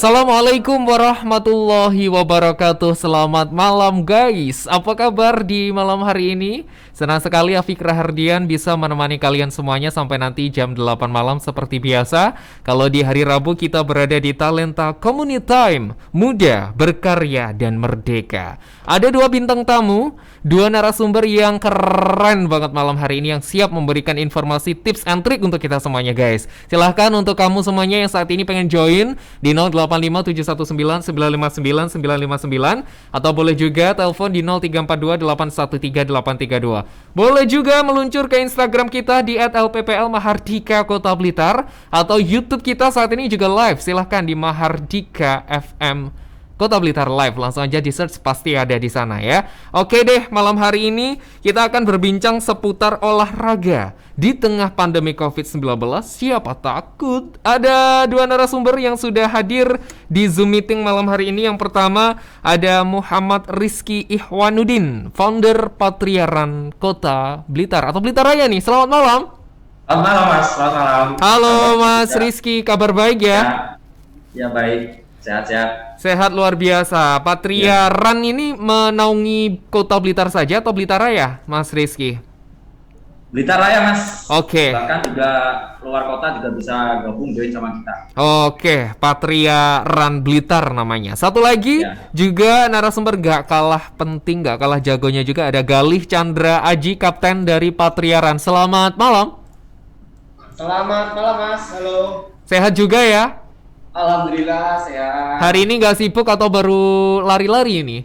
Assalamualaikum warahmatullahi wabarakatuh. Selamat malam guys. Apa kabar di malam hari ini? Senang sekali Afikra Hardian bisa menemani kalian semuanya sampai nanti jam 8 malam seperti biasa. Kalau di hari Rabu kita berada di Talenta Community Time, muda, berkarya, dan merdeka. Ada dua bintang tamu, dua narasumber yang keren banget malam hari ini yang siap memberikan informasi, tips and trik untuk kita semuanya guys. Silahkan untuk kamu semuanya yang saat ini pengen join di 085719959959 atau boleh juga telepon di 0342813832. Boleh juga meluncur ke Instagram kita di @lpplmahardika Kota Blitar atau YouTube kita saat ini juga live. Silahkan di Mahardika FM Kota Blitar Live, langsung aja di search pasti ada di sana ya. Oke deh, malam hari ini kita akan berbincang seputar olahraga di tengah pandemi COVID-19. Siapa takut? Ada dua narasumber yang sudah hadir di Zoom meeting malam hari ini. Yang pertama ada Muhammad Rizky Ihwanuddin, founder Patriaran Kota Blitar atau Blitar Raya nih. Selamat malam. Selamat malam Mas, selamat malam. Halo Mas Rizky, kabar baik ya? Ya baik, sehat-sehat. Sehat luar biasa. Patriaran ini menaungi Kota Blitar saja atau Blitar Raya, Mas Rizky? Blitar Raya Mas. Oke. Bahkan juga luar kota juga bisa gabung join sama kita. Oke, Patriaran Blitar namanya. Satu lagi juga narasumber gak kalah penting, gak kalah jagonya juga ada Galih Chandra Aji, kapten dari Patriaran. Selamat malam. Selamat malam Mas, halo. Sehat juga ya? Alhamdulillah sehat. Hari ini gak sibuk atau baru lari-lari ini?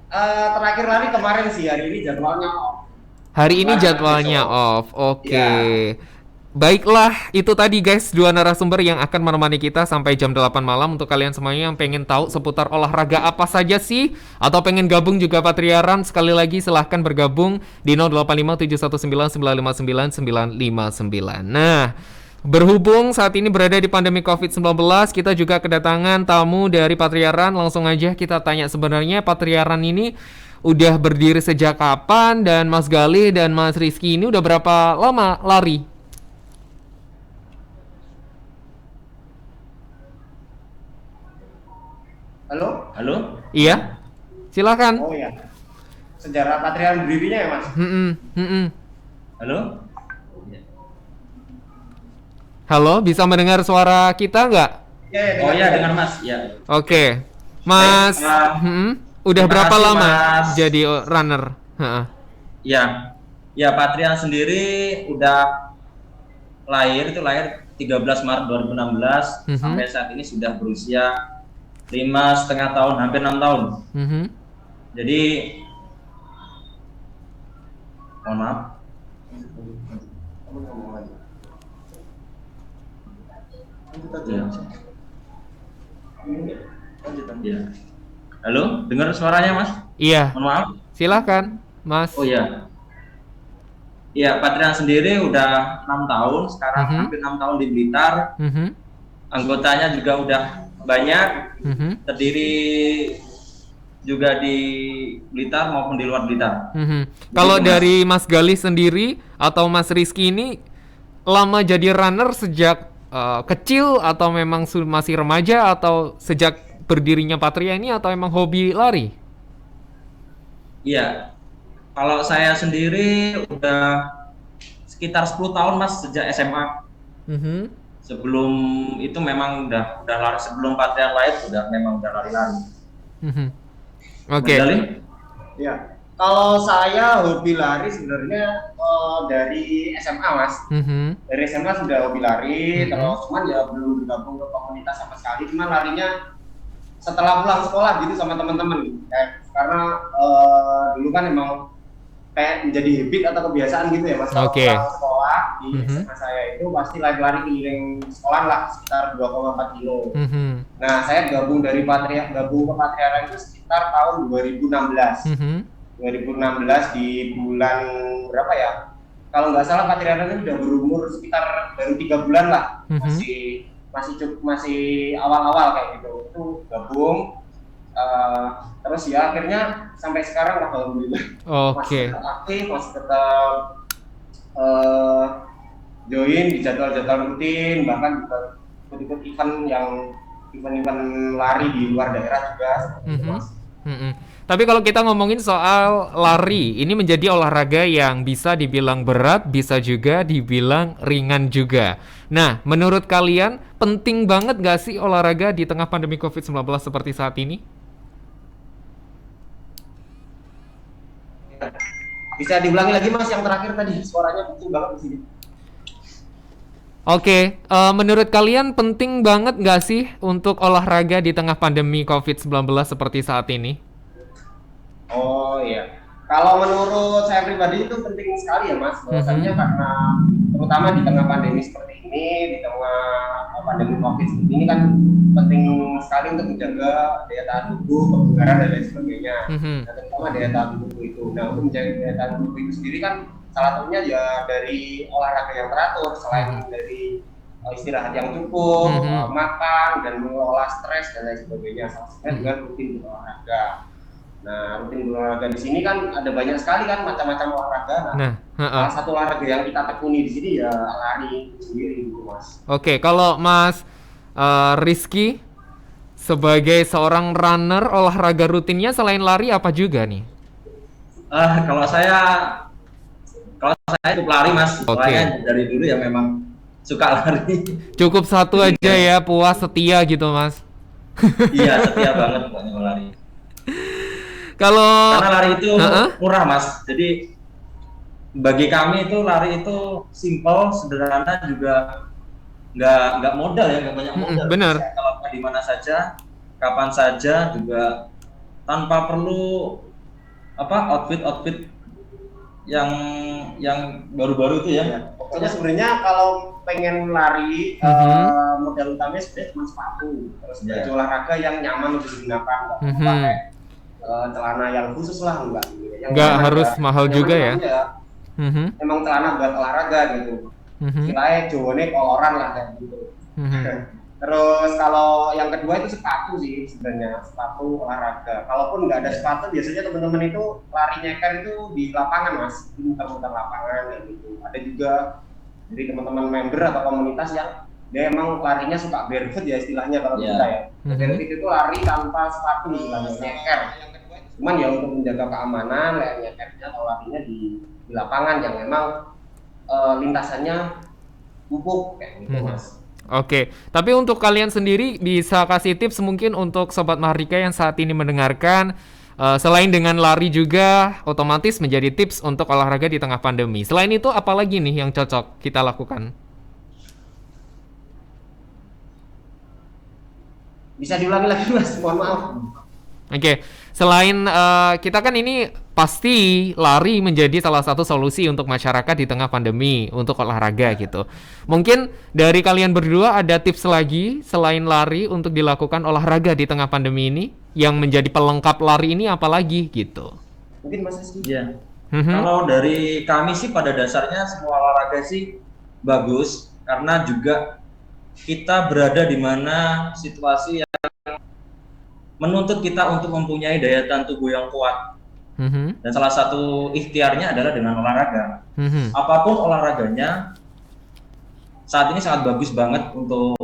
Terakhir lari kemarin sih, hari ini jadwalnya off. Hari ini jadwalnya off, oke. Baiklah, itu tadi guys, dua narasumber yang akan menemani kita sampai jam 8 malam. Untuk kalian semuanya yang pengen tahu seputar olahraga apa saja sih, atau pengen gabung juga Patriaran, sekali lagi silahkan bergabung di 085719959959. Nah, berhubung saat ini berada di pandemi COVID-19, kita juga kedatangan tamu dari Patriaran. Langsung aja kita tanya sebenarnya Patriaran ini udah berdiri sejak kapan, dan Mas Galih dan Mas Rizky ini udah berapa lama lari? Halo? Halo? Iya? Silakan. Oh ya. Sejarah Patriaran berdirinya ya Mas? Halo? Halo, bisa mendengar suara kita nggak? Oh ya, dengar Mas. Ya. Oke. Mas, udah Terima berapa kasih, lama Mas. jadi runner? Ya. Ya, Patriaran sendiri udah lahir 13 Maret 2016 sampai saat ini sudah berusia 5,5 tahun, hampir 6 tahun. Jadi mohon maaf. Ya. Halo, dengar suaranya Mas? Iya. Mohon maaf. Silakan, Mas. Oh iya. Ya, Patriaran sendiri udah 6 tahun, sekarang hampir 6 tahun di Blitar. Anggotanya juga udah banyak, terdiri juga di Blitar maupun di luar Blitar. Kalau dari Mas Galih sendiri atau Mas Rizky ini lama jadi runner sejak kecil atau memang masih remaja, atau sejak berdirinya Patria ini, atau emang hobi lari? Iya, kalau saya sendiri udah sekitar 10 tahun Mas, sejak SMA. Sebelum itu memang udah lari, sebelum Patria lahir memang udah lari-lari. Oke. Ya. Kalau saya hobi lari sebenarnya dari SMA Mas. Dari SMA sudah hobi lari, terus cuman ya belum bergabung ke komunitas sama sekali. Cuman larinya setelah pulang sekolah gitu sama teman-teman. Karena dulu kan emang kayak menjadi habit atau kebiasaan gitu ya Mas. Kalau pulang sekolah di SMA saya itu pasti lari-lari keliling sekolah lah, sekitar 2,4 kilo. Nah, saya gabung ke Patriaran itu sekitar tahun 2016. 2016 di bulan berapa ya? Kalau nggak salah Patriaran itu udah berumur sekitar baru 3 bulan lah, masih awal-awal kayak gitu. Itu gabung, terus ya akhirnya sampai sekarang lah alhamdulillah. Masih tetap aktif, masih tetap join di jadwal-jadwal rutin, bahkan juga ikut event yang event-event lari di luar daerah juga seperti itu, Mas. Tapi kalau kita ngomongin soal lari, ini menjadi olahraga yang bisa dibilang berat, bisa juga dibilang ringan juga. Nah, menurut kalian penting banget gak sih olahraga di tengah pandemi COVID-19 seperti saat ini? Bisa diulangi lagi, Mas, yang terakhir tadi, suaranya penting banget di sini. Oke, menurut kalian penting banget gak sih untuk olahraga di tengah pandemi COVID-19 seperti saat ini? Oh iya, kalau menurut saya pribadi itu penting sekali ya, Mas. Bahwasannya karena terutama di tengah pandemi seperti ini, di tengah pandemi COVID seperti ini kan penting sekali untuk menjaga daya tahan tubuh, kebugaran dan lain sebagainya. Dan terutama daya tahan tubuh itu. Nah, untuk menjaga daya tahan tubuh itu sendiri kan salah satunya ya dari olahraga yang teratur, selain dari istirahat yang cukup, makan dan mengelola stres dan lain sebagainya. Salah satunya juga rutin berolahraga. Nah, rutin olahraga di sini kan ada banyak sekali kan macam-macam olahraga. Salah satu olahraga yang kita tekuni di sini ya lari sendiri gitu, Mas. Oke, kalau Mas Rizky sebagai seorang runner, olahraga rutinnya selain lari apa juga nih? Kalau saya cukup lari, Mas. Soalnya dari dulu ya memang suka lari. Cukup satu aja ya, puas, setia gitu, Mas. Iya, setia banget pokoknya lari. Karena lari itu murah, Mas. Jadi bagi kami itu lari itu simple, sederhana, juga nggak modal ya, nggak banyak modal. Bener. Bisa lakukan di mana saja, kapan saja, juga tanpa perlu outfit yang baru-baru itu ya. Pokoknya sebenarnya kalau pengen lari modal utamanya sebenarnya cuma sepatu, terus baju olahraga yang nyaman untuk digunakan, nggak pakai celana yang khusus lah, nggak harus mahal juga ya. Emang celana buat olahraga gitu. Istilahnya jawane koloran lah kayak gitu. Terus kalau yang kedua itu sepatu sih sebenarnya, sepatu olahraga. Kalaupun nggak ada sepatu, biasanya teman-teman itu lari nyeker itu di lapangan, Mas, muter-muter lapangan kayak gitu. Ada juga dari teman-teman member atau komunitas yang dia emang larinya suka barefoot ya istilahnya kalau kita ya. Barefoot itu lari tanpa sepatu istilahnya, nyeker. Cuman ya untuk menjaga keamanan, kayak nyekernya atau larinya di lapangan yang memang lintasannya empuk kayak gitu, Mas. Oke, tapi untuk kalian sendiri bisa kasih tips mungkin untuk Sobat Mahardika yang saat ini mendengarkan, selain dengan lari juga otomatis menjadi tips untuk olahraga di tengah pandemi. Selain itu apa lagi nih yang cocok kita lakukan? Bisa diulangi lagi, Mas, mohon maaf. Oke, selain kita kan ini pasti lari menjadi salah satu solusi untuk masyarakat di tengah pandemi untuk olahraga gitu. Mungkin dari kalian berdua ada tips lagi selain lari untuk dilakukan olahraga di tengah pandemi ini yang menjadi pelengkap lari ini apa lagi gitu? Mungkin Mas Rizky. Iya. Kalau dari kami sih pada dasarnya semua olahraga sih bagus karena juga kita berada di mana situasi yang menuntut kita untuk mempunyai daya tahan tubuh yang kuat. Dan salah satu ikhtiarnya adalah dengan olahraga. Apapun olahraganya, saat ini sangat bagus banget untuk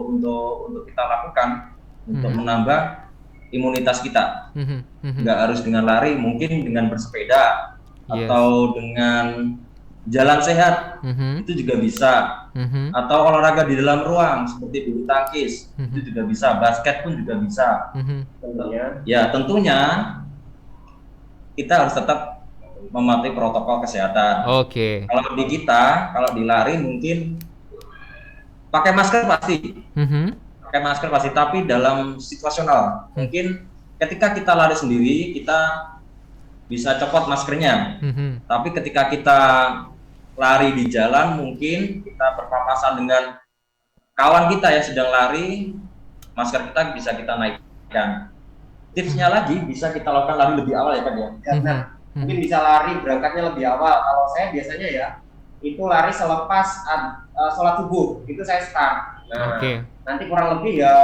kita lakukan untuk menambah imunitas kita. Nggak harus dengan lari, mungkin dengan bersepeda atau dengan jalan sehat itu juga bisa. Atau olahraga di dalam ruang seperti bulu tangkis itu juga bisa, basket pun juga bisa. Tentunya kita harus tetap mematuhi protokol kesehatan. Kalau di lari mungkin pakai masker pasti. Pakai masker pasti, tapi dalam situasional. Mungkin ketika kita lari sendiri kita bisa copot maskernya. Tapi ketika kita lari di jalan mungkin kita berpapasan dengan kawan kita yang sedang lari, masker kita bisa kita naikkan. Tipsnya lagi bisa kita lakukan lari lebih awal ya Pak ya. Mungkin bisa lari berangkatnya lebih awal. Kalau saya biasanya ya itu lari selepas sholat subuh, itu saya start. Nanti kurang lebih ya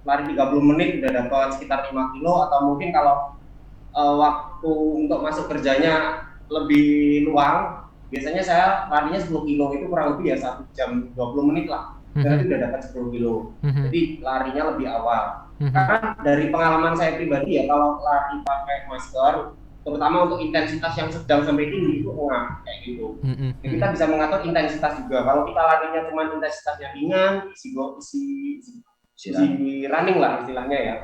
lari 30 menit udah dapat sekitar 5 kilo, atau mungkin kalau waktu untuk masuk kerjanya lebih luang, biasanya saya larinya 10 kilo, itu kurang lebih ya 1 jam 20 menit lah. berarti udah dapat 10 kilo. Jadi larinya lebih awal. Karena dari pengalaman saya pribadi ya, kalau lari pakai masker, terutama untuk intensitas yang sedang sampai tinggi itu kayak gitu. Jadi kita bisa mengatur intensitas juga. Kalau kita larinya cuma intensitasnya ringan, isi running lah istilahnya ya.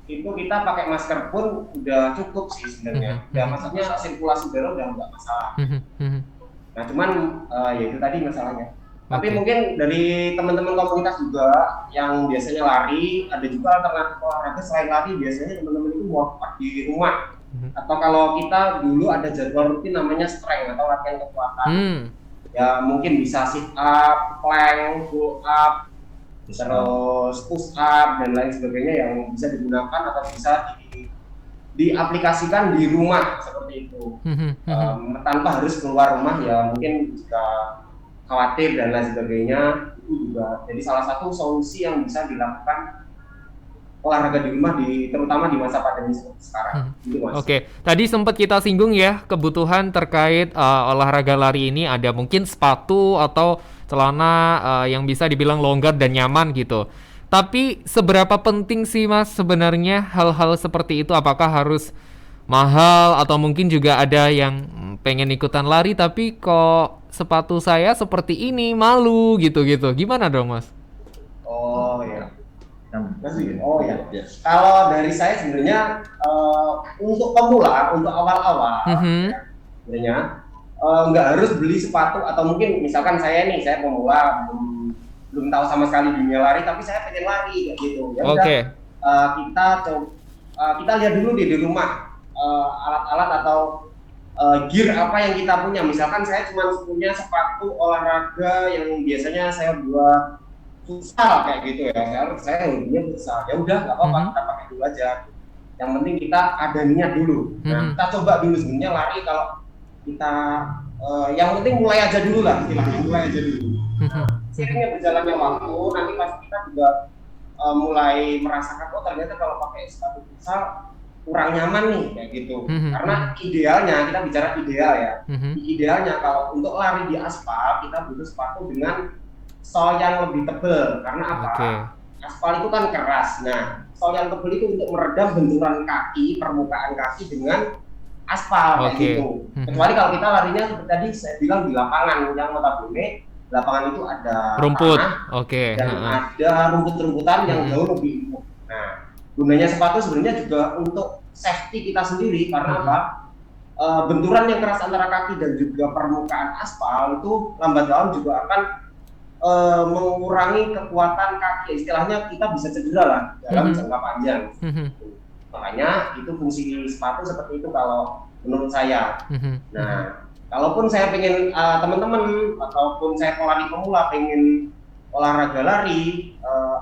Itu kita pakai masker pun udah cukup sih sebenarnya. Ya maksudnya sirkulasi udara udah nggak masalah. Nah cuman ya itu tadi masalahnya. Tapi mungkin dari teman-teman komunitas juga yang biasanya lari, ada juga alternatif olahraga selain lari, biasanya teman-teman itu workout di rumah. Atau kalau kita dulu ada jadwal rutin namanya strength atau latihan kekuatan. Ya mungkin bisa sit up, plank, pull up, terus push up dan lain sebagainya yang bisa digunakan atau bisa diaplikasikan di rumah seperti itu. Tanpa harus keluar rumah ya, mungkin jika khawatir dan lain sebagainya, itu juga jadi salah satu solusi yang bisa dilakukan olahraga di rumah, terutama di masa pandemi sekarang. Oke, tadi sempat kita singgung ya kebutuhan terkait olahraga lari ini, ada mungkin sepatu atau celana yang bisa dibilang longgar dan nyaman gitu. Tapi seberapa penting sih Mas sebenarnya hal-hal seperti itu? Apakah harus mahal atau mungkin juga ada yang pengen ikutan lari tapi kok sepatu saya seperti ini, malu gitu-gitu. Gimana dong Mas? Oh ya. Oh ya. Kalau dari saya sebenarnya untuk pemula, untuk awal-awal sebenarnya nggak harus beli sepatu, atau mungkin misalkan saya pemula belum tahu sama sekali dunia lari tapi saya pengen lari kayak gitu. Ya udah, kita lihat dulu di rumah alat-alat atau gear apa yang kita punya. Misalkan saya cuma punya sepatu olahraga yang biasanya saya buat futsal kayak gitu ya, saya hobinya futsal, ya udah nggak apa-apa, kita pakai dulu aja. Yang penting kita ada niat dulu. Nah, kita coba dulu sebenarnya lari. Kalau kita yang penting mulai aja dulu lah, mulai aja dulu. Seiringnya berjalannya waktu, nanti pasti kita juga mulai merasakan, oh ternyata kalau pakai sepatu futsal kurang nyaman nih kayak gitu. Karena idealnya, kita bicara ideal ya. Idealnya kalau untuk lari di aspal kita butuh sepatu dengan sol yang lebih tebal. Karena apa? Aspal itu kan keras. Nah, sol yang tebal itu untuk meredam benturan kaki, permukaan kaki dengan aspal kayak gitu. Kecuali kalau kita larinya seperti tadi saya bilang di lapangan yang notabene lapangan itu ada rumput, dan ada rumput-rumputan yang jauh lebih empuk. Nah, gunanya sepatu sebenarnya juga untuk safety kita sendiri, karena apa? Benturan yang keras antara kaki dan juga permukaan aspal itu lambat laun juga akan mengurangi kekuatan kaki. Istilahnya kita bisa cedera lah dalam jangka panjang. Makanya itu fungsi sepatu seperti itu kalau menurut saya. Nah, kalaupun saya pengen teman-teman ataupun saya lari pemula pengen olahraga lari,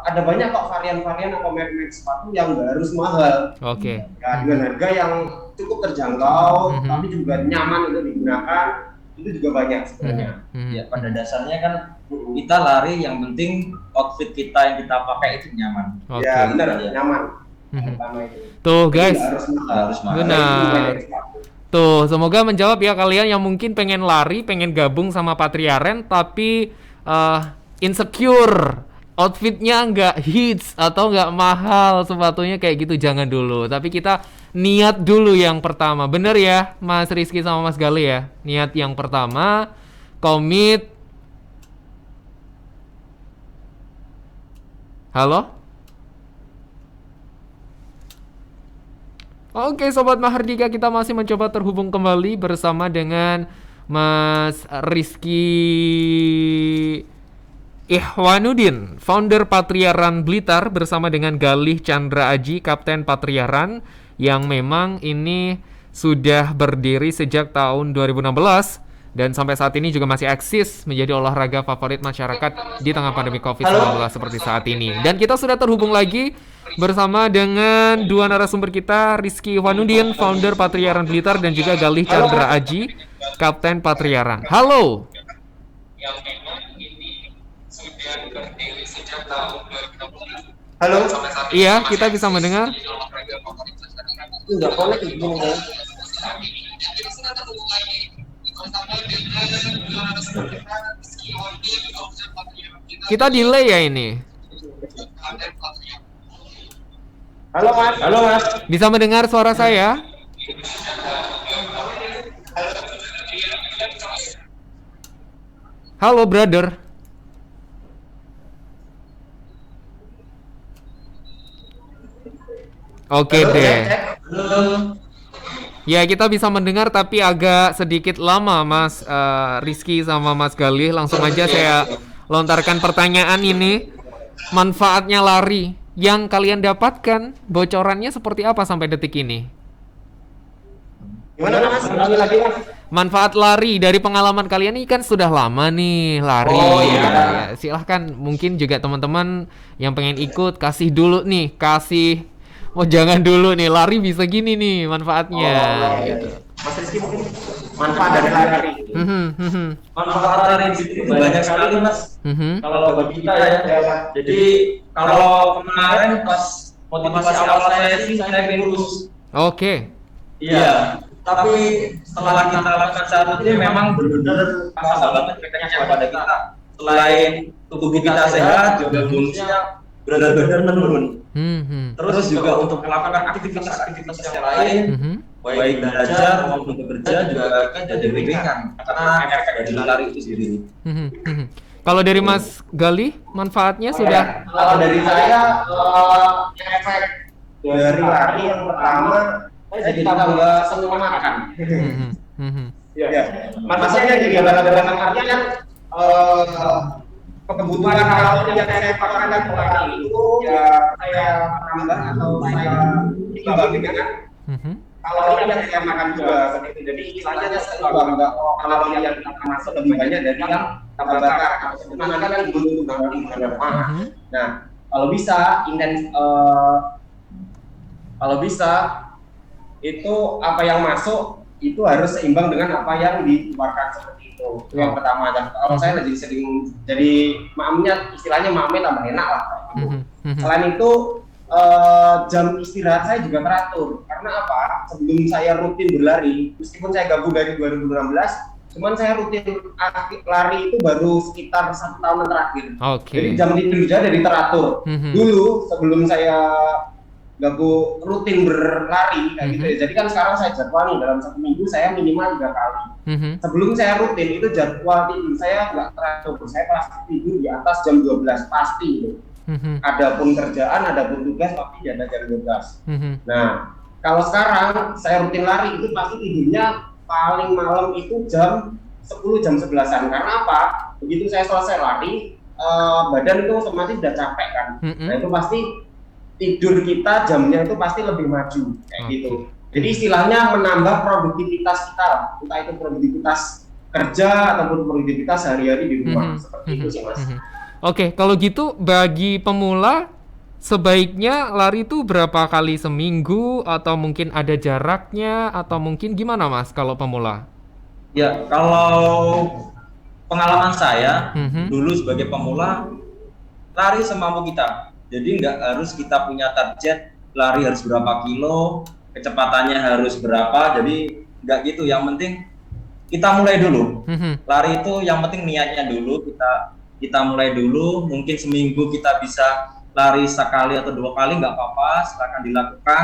ada banyak kok varian-varian atau merek sepatu yang nggak harus mahal. Ya, dengan harga yang cukup terjangkau, tapi juga nyaman untuk digunakan, itu juga banyak sebenarnya. Ya pada dasarnya kan kita lari, yang penting outfit kita yang kita pakai itu nyaman. Ya benar, nyaman. Pertama itu. Tuh guys, harus mahal. Benar. Tuh, semoga menjawab ya kalian yang mungkin pengen lari, pengen gabung sama Patriaren tapi insecure, outfitnya nggak hits atau nggak mahal sepatunya kayak gitu, jangan dulu. Tapi kita niat dulu yang pertama, bener ya Mas Rizky sama Mas Gali ya. Niat yang pertama, komit. Halo? Oke Sobat Mahardika, kita masih mencoba terhubung kembali bersama dengan Mas Rizky Ihwanuddin, founder Patriaran Blitar, bersama dengan Galih Chandra Aji, Kapten Patriaran, yang memang ini sudah berdiri sejak tahun 2016 dan sampai saat ini juga masih eksis menjadi olahraga favorit masyarakat di tengah pandemi COVID-19 seperti saat ini. Dan kita sudah terhubung lagi bersama dengan dua narasumber kita, Rizky Ihwanuddin, founder Patriaran Blitar, dan juga Galih Chandra Aji, Kapten Patriaran. Halo. Halo. Iya, kita bisa mendengar. Enggak connect gitu kan. Kita delay ya ini. Halo Mas. Halo Mas. Bisa mendengar suara saya? Halo brother. Oke deh. Ya, kita bisa mendengar tapi agak sedikit lama Mas Rizky sama Mas Galih. Langsung aja saya lontarkan pertanyaan ini. Manfaatnya lari yang kalian dapatkan, bocorannya seperti apa sampai detik ini? Gimana Mas? Lagi Mas. Manfaat lari dari pengalaman kalian ini kan sudah lama nih lari. Oh iya. Ya, silahkan mungkin juga teman-teman yang pengen ikut kasih dulu nih, jangan dulu nih, lari bisa gini nih manfaatnya. Gitu. Mas Rizky mungkin manfaat dari lari. Manfaat lari itu banyak sekali Mas. Kalau bagi kita ya. Jadi kalau kemarin pas motivasi awal saya sih saya pengen lulus. Oke. Iya. Tapi setelah kita lakukan saat ini memang benar-benar terasa banget efeknya kepada kita. Selain tubuh kita sehat, juga bonusnya benar-benar menurun. Terus juga untuk melakukan aktivitas yang lain, baik belajar maupun bekerja juga kita jadi ringan karena efek dari lari itu sendiri. Kalau dari Mas Galih, manfaatnya sudah? Kalau dari saya, efek dari lari yang pertama, saya jadi tambah senang makan. Ya, maksudnya juga dalam artian kan kebutuhan kalori yang saya pakai dan lari itu ya saya tambah atau saya imbangi dengan kalori yang saya makan juga seperti itu. Jadi istilahnya saya juga kalori yang kita masuk lebih banyak dari yang kita bakar. Sebenarnya kan butuh kalori yang Nah, kalau bisa itu apa yang masuk itu harus seimbang dengan apa yang dikeluarkan seperti itu. Itu yang pertama. Dan kalau saya lebih sering jadi istilahnya mame tambah enak lah. Selain itu jam istirahat saya juga teratur. Karena apa? Sebelum saya rutin berlari, meskipun saya gabung dari 2016, cuman saya rutin aktif lari itu baru sekitar 1 tahun terakhir. Jadi jam tidur saya dari teratur. Dulu sebelum saya gabung rutin berlari kayak gitu ya. Jadi kan sekarang saya jadwal nih dalam 1 minggu saya minimal 3 kali. Sebelum saya rutin itu jadwal tidur saya nggak teratur. Saya pasti tidur di atas jam 12 pasti gitu. Adapun kerjaan, adapun tugas pasti di atas jam 12. Nah, kalau sekarang saya rutin lari itu pasti tidurnya paling malam itu jam 10 jam 11-an. Karena apa? Begitu saya selesai lari, badan itu otomatis udah capek kan. Nah itu pasti tidur kita jamnya itu pasti lebih maju kayak gitu. Jadi istilahnya menambah produktivitas kita, entah itu produktivitas kerja ataupun produktivitas sehari-hari di rumah. Seperti itu sih Mas. Oke, kalau gitu bagi pemula sebaiknya lari itu berapa kali seminggu atau mungkin ada jaraknya atau mungkin gimana Mas kalau pemula? Ya, kalau pengalaman saya dulu sebagai pemula lari semampu kita. Jadi nggak harus kita punya target lari harus berapa kilo, kecepatannya harus berapa. Jadi nggak gitu. Yang penting kita mulai dulu. Lari itu yang penting niatnya dulu. Kita mulai dulu. Mungkin seminggu kita bisa lari sekali atau 2 kali nggak apa-apa. Silakan dilakukan.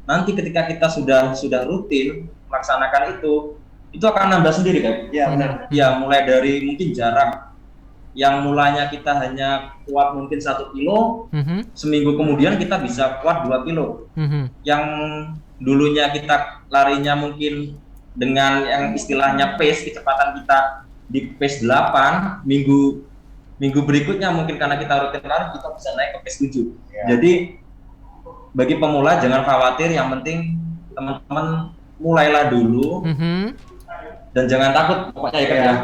Nanti ketika kita sudah rutin melaksanakan itu akan nambah sendiri kan? Iya benar. Ya mulai dari mungkin jarak yang mulanya kita hanya kuat mungkin 1 kilo, seminggu kemudian kita bisa kuat 2 kilo. Yang dulunya kita larinya mungkin dengan yang istilahnya pace, kecepatan kita di pace 8, minggu berikutnya mungkin karena kita rutin lari kita bisa naik ke pace 7. Jadi bagi pemula jangan khawatir, yang penting teman-teman mulailah dulu dan jangan takut pokoknya ya.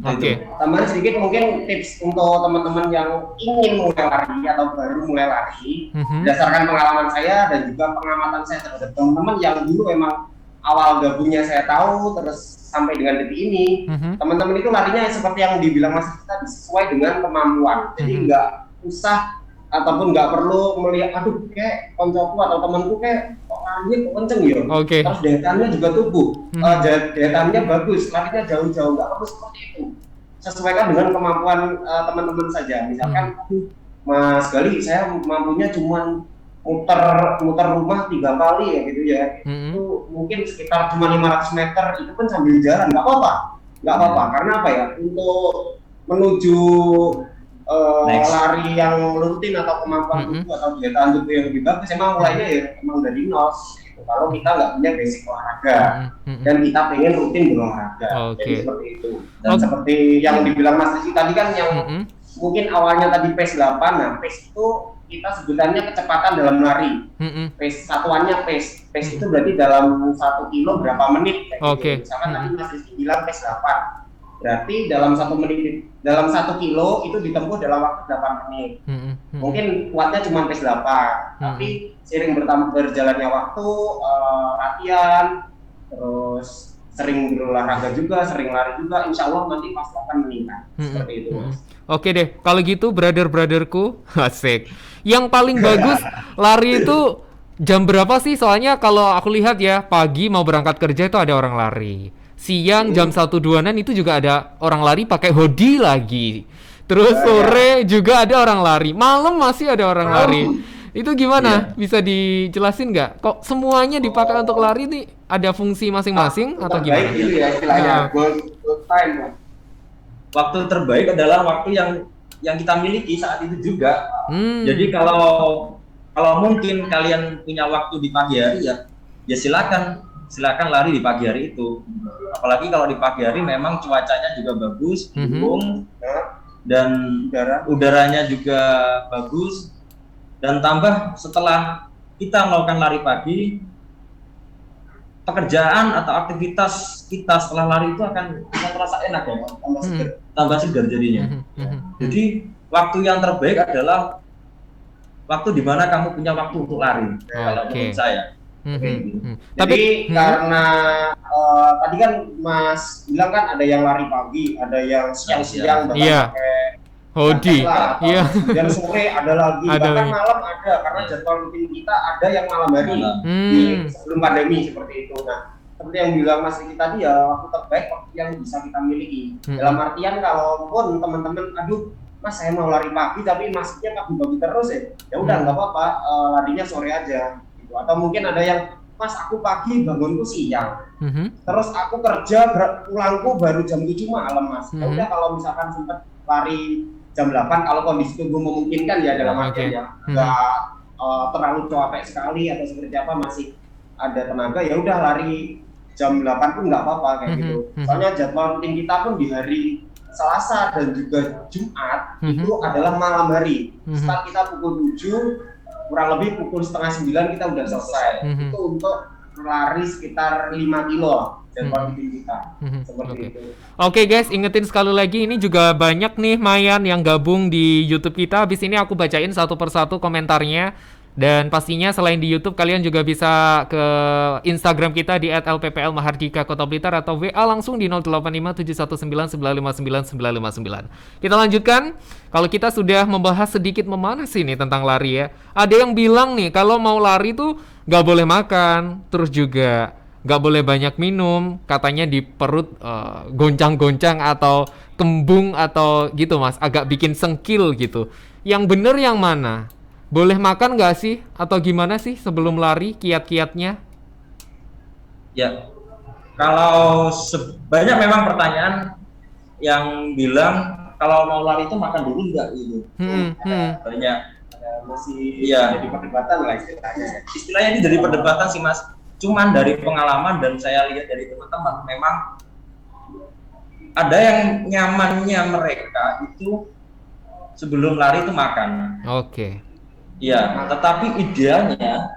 Oke. Tambahan sedikit mungkin tips untuk teman-teman yang ingin mulai lari atau baru mulai lari, berdasarkan pengalaman saya dan juga pengamatan saya terhadap teman-teman yang dulu emang awal gabungnya saya tahu terus sampai dengan detik ini, teman-teman itu larinya seperti yang dibilang Mas kita sesuai dengan kemampuan. Jadi nggak usah ataupun nggak perlu melihat aduh kayak koncoku atau temanku kayak larinya kok kenceng ya. Terus dayatannya juga tubuh, dayatannya bagus, larinya jauh-jauh, nggak perlu seperti itu. sesuaikan dengan kemampuan teman-teman saja. Misalkan, Mas Gali, saya mampunya cuma muter rumah 3 kali ya gitu ya. Itu mungkin sekitar cuma 500 meter, itu pun sambil jalan, nggak apa-apa. Karena apa ya? Untuk menuju lari yang rutin atau kemampuan tubuh atau daya tahan tubuh yang lebih bagus, emang mulainya ya emang dari nol. Kalau kita nggak punya basic olahraga dan kita pengen rutin berolahraga, jadi seperti itu. Dan seperti yang dibilang Mas Rizky tadi kan, yang mungkin awalnya tadi pace 8, nah pace itu kita sebutannya kecepatan dalam lari. Pace satuannya pace itu berarti dalam 1 kilo berapa menit kayak gitu. Misalkan tadi Mas Rizky bilang pace 8, berarti dalam 1 menit, dalam 1 kilo itu ditempuh dalam waktu 8 menit. Mungkin kuatnya cuma pace 8, tapi sering berjalannya waktu, latihan, terus sering berolahraga juga, sering lari juga, insya Allah nanti pasti akan meningkat. Seperti itu, Mas. Oke deh, kalau gitu brother-brotherku, asik. Yang paling bagus lari itu jam berapa sih? Soalnya kalau aku lihat ya, pagi mau berangkat kerja itu ada orang lari. Siang jam 1-2-an itu juga ada orang lari pakai hoodie lagi. Terus sore juga ada orang lari. Malam masih ada orang lari. Itu gimana? Bisa dijelasin nggak? Kok semuanya dipakai untuk lari nih? Ada fungsi masing-masing atau gimana? Gitu ya istilahnya. Good time. Waktu terbaik adalah waktu yang kita miliki saat itu juga. Jadi kalau mungkin kalian punya waktu di pagi hari ya silakan lari di pagi hari itu. Apalagi kalau di pagi hari memang cuacanya juga bagus, mendukung, dan udaranya juga bagus. Dan tambah setelah kita melakukan lari pagi, pekerjaan atau aktivitas kita setelah lari itu akan terasa enak ya, tambah segar jadinya. Jadi waktu yang terbaik adalah waktu di mana kamu punya waktu untuk lari. Kalau menurut saya. Jadi karena tadi kan Mas bilang kan ada yang lari pagi, ada yang siang-siang pakai hoodie, dan sore ada lagi, bahkan malam ada, karena jadwal rutin kita ada yang malam hari sebelum pandemi seperti itu. Nah, seperti yang bilang Mas Riki tadi ya, waktu terbaik waktu yang bisa kita miliki. Dalam artian kalaupun teman-teman, aduh Mas saya mau lari pagi tapi masuknya pagi-pagi terus ya udah nggak apa-apa, larinya sore aja. Atau mungkin ada yang, Mas aku pagi bangunku siang, terus aku kerja pulangku baru jam 7 malam Mas. Ya udah kalau misalkan sempat lari jam 8 kalau kondisi tubuh memungkinkan ya, dalam artian ya nggak terlalu capek sekali atau seperti apa, masih ada tenaga, ya udah lari jam 8 pun nggak apa-apa kayak gitu. Soalnya jadwal rutin kita pun di hari Selasa dan juga Jumat itu adalah malam hari. Start kita pukul 7, kurang lebih pukul 8:30 kita udah selesai. Itu untuk lari sekitar 5 kilo jadwal rutin kita. Seperti itu. Oke guys, ingetin sekali lagi, ini juga banyak nih Mayan yang gabung di YouTube kita. Habis ini aku bacain satu persatu komentarnya. Dan pastinya selain di YouTube, kalian juga bisa ke Instagram kita di @lpplmahardika Kota Blitar atau WA langsung di 085719959959. Kita lanjutkan. Kalau kita sudah membahas sedikit memanas ini tentang lari ya. Ada yang bilang nih, kalau mau lari tuh nggak boleh makan, terus juga nggak boleh banyak minum. Katanya di perut goncang-goncang atau kembung atau gitu Mas, agak bikin sengkil gitu. Yang bener yang mana? Boleh makan nggak sih? Atau gimana sih sebelum lari, kiat-kiatnya? Ya, kalau banyak memang pertanyaan yang bilang kalau mau lari itu makan dulu nggak gitu. Banyak masih jadi perdebatan lah istilahnya. Istilahnya ini dari perdebatan sih Mas. Cuman dari pengalaman dan saya lihat dari teman-teman, memang ada yang nyamannya mereka itu sebelum lari itu makan. Oke. Iya, tetapi idealnya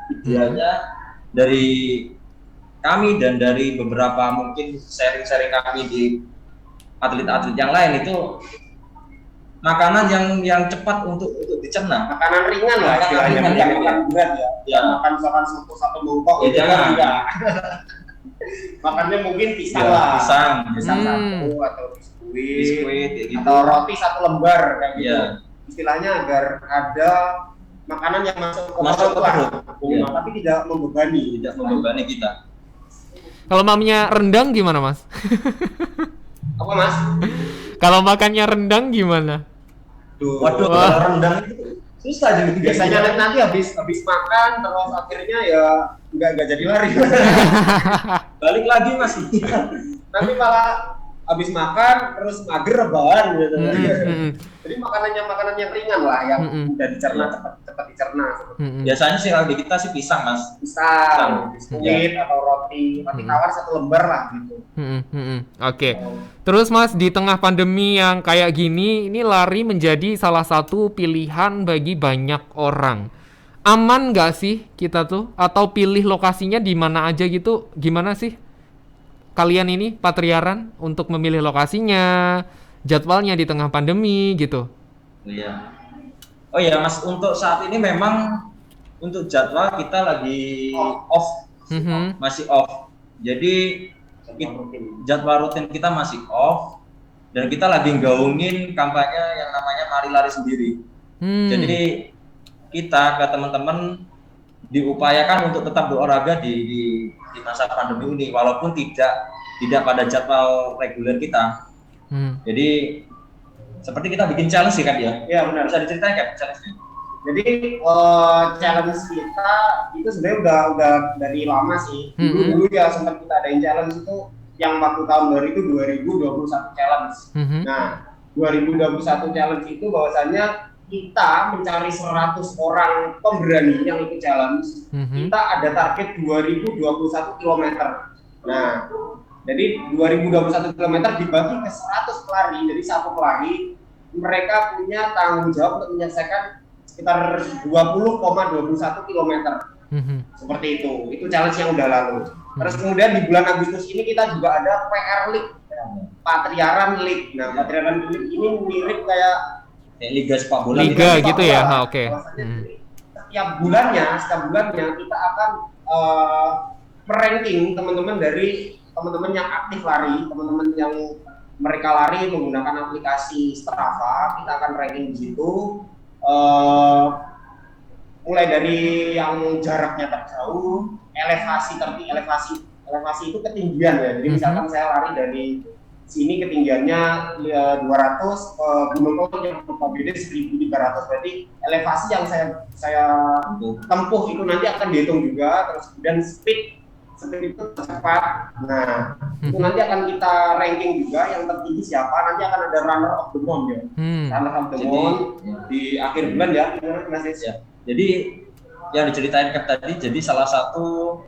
dari kami dan dari beberapa mungkin sharing-sharing kami di atlet-atlet yang lain itu makanan yang cepat untuk dicerna. Makanan ringan lah istilahnya, bukan makan berat ya. Makan misalkan satu mangkok ya jangan. Makannya mungkin pisang lah. Pisang satu atau biskuit gitu. Atau roti 1 lembar kayak gitu. Istilahnya agar ada makanan yang masuk ke perut, tapi tidak membebani kita. Kalau mamanya rendang gimana Mas? Apa Mas? Kalau makannya rendang gimana? Waduh, kalau rendang itu susah juga. Biasanya nanti habis makan terus akhirnya ya nggak jadi lari. Balik lagi Mas. Nanti malah habis makan terus mager rebahan gitu. Jadi makanan yang ringan lah yang mudah dicerna, cepat dicerna. Biasanya sih kalau di kita sih pisang Mas. Pisang, biskuit atau roti tawar 1 lembar lah gitu. Oke. Terus Mas, di tengah pandemi yang kayak gini, ini lari menjadi salah satu pilihan bagi banyak orang. Aman nggak sih kita tuh? Atau pilih lokasinya di mana aja gitu? Gimana sih kalian ini patriaran untuk memilih lokasinya, jadwalnya di tengah pandemi gitu? Iya. Oh ya Mas, untuk saat ini memang untuk jadwal kita lagi off, masih off. Jadi jadwal rutin kita masih off dan kita lagi gaungin kampanye yang namanya Mari Lari Sendiri. Jadi kita ke teman-teman diupayakan untuk tetap berolahraga di masa pandemi ini walaupun tidak pada jadwal reguler kita. Jadi seperti kita bikin challenge sih kan ya? Iya benar. Bisa diceritain kan challenge-nya? Jadi challenge kita itu sebenarnya udah dari lama sih. Dulu ya sempat kita adain challenge itu yang waktu tahun 2021 challenge. Nah 2021 challenge itu bahwasannya kita mencari 100 orang pemberani yang ikut challenge. Kita ada target 2021 km. Nah, jadi 2021 km dibagi ke 100 pelari. Jadi satu pelari mereka punya tanggung jawab untuk menyelesaikan sekitar 20,21 km. Seperti itu. Itu challenge yang udah lalu. Terus kemudian di bulan Agustus ini kita juga ada PR League, Patriaran League. Nah, Patriaran League ini mirip kayak liga sepak bola. Liga gitu ya, oke. Setiap bulannya kita akan meranking teman-teman dari teman-teman yang aktif lari, teman-teman yang mereka lari menggunakan aplikasi Strava, kita akan ranking di situ. Mulai dari yang jaraknya terjauh, elevasi itu ketinggian ya. Jadi misalkan saya lari dari sini ketinggiannya 200 ke Gunung Kidul yang berbeda 1.300, berarti elevasi yang saya tempuh itu nanti akan dihitung juga. Terus kemudian speed itu cepat. Nah, itu nanti akan kita ranking juga yang tertinggi siapa. Nanti akan ada runner of the month ya. Runner of the month di akhir bulan ya. Mas ya. Jadi yang diceritain tadi, jadi salah satu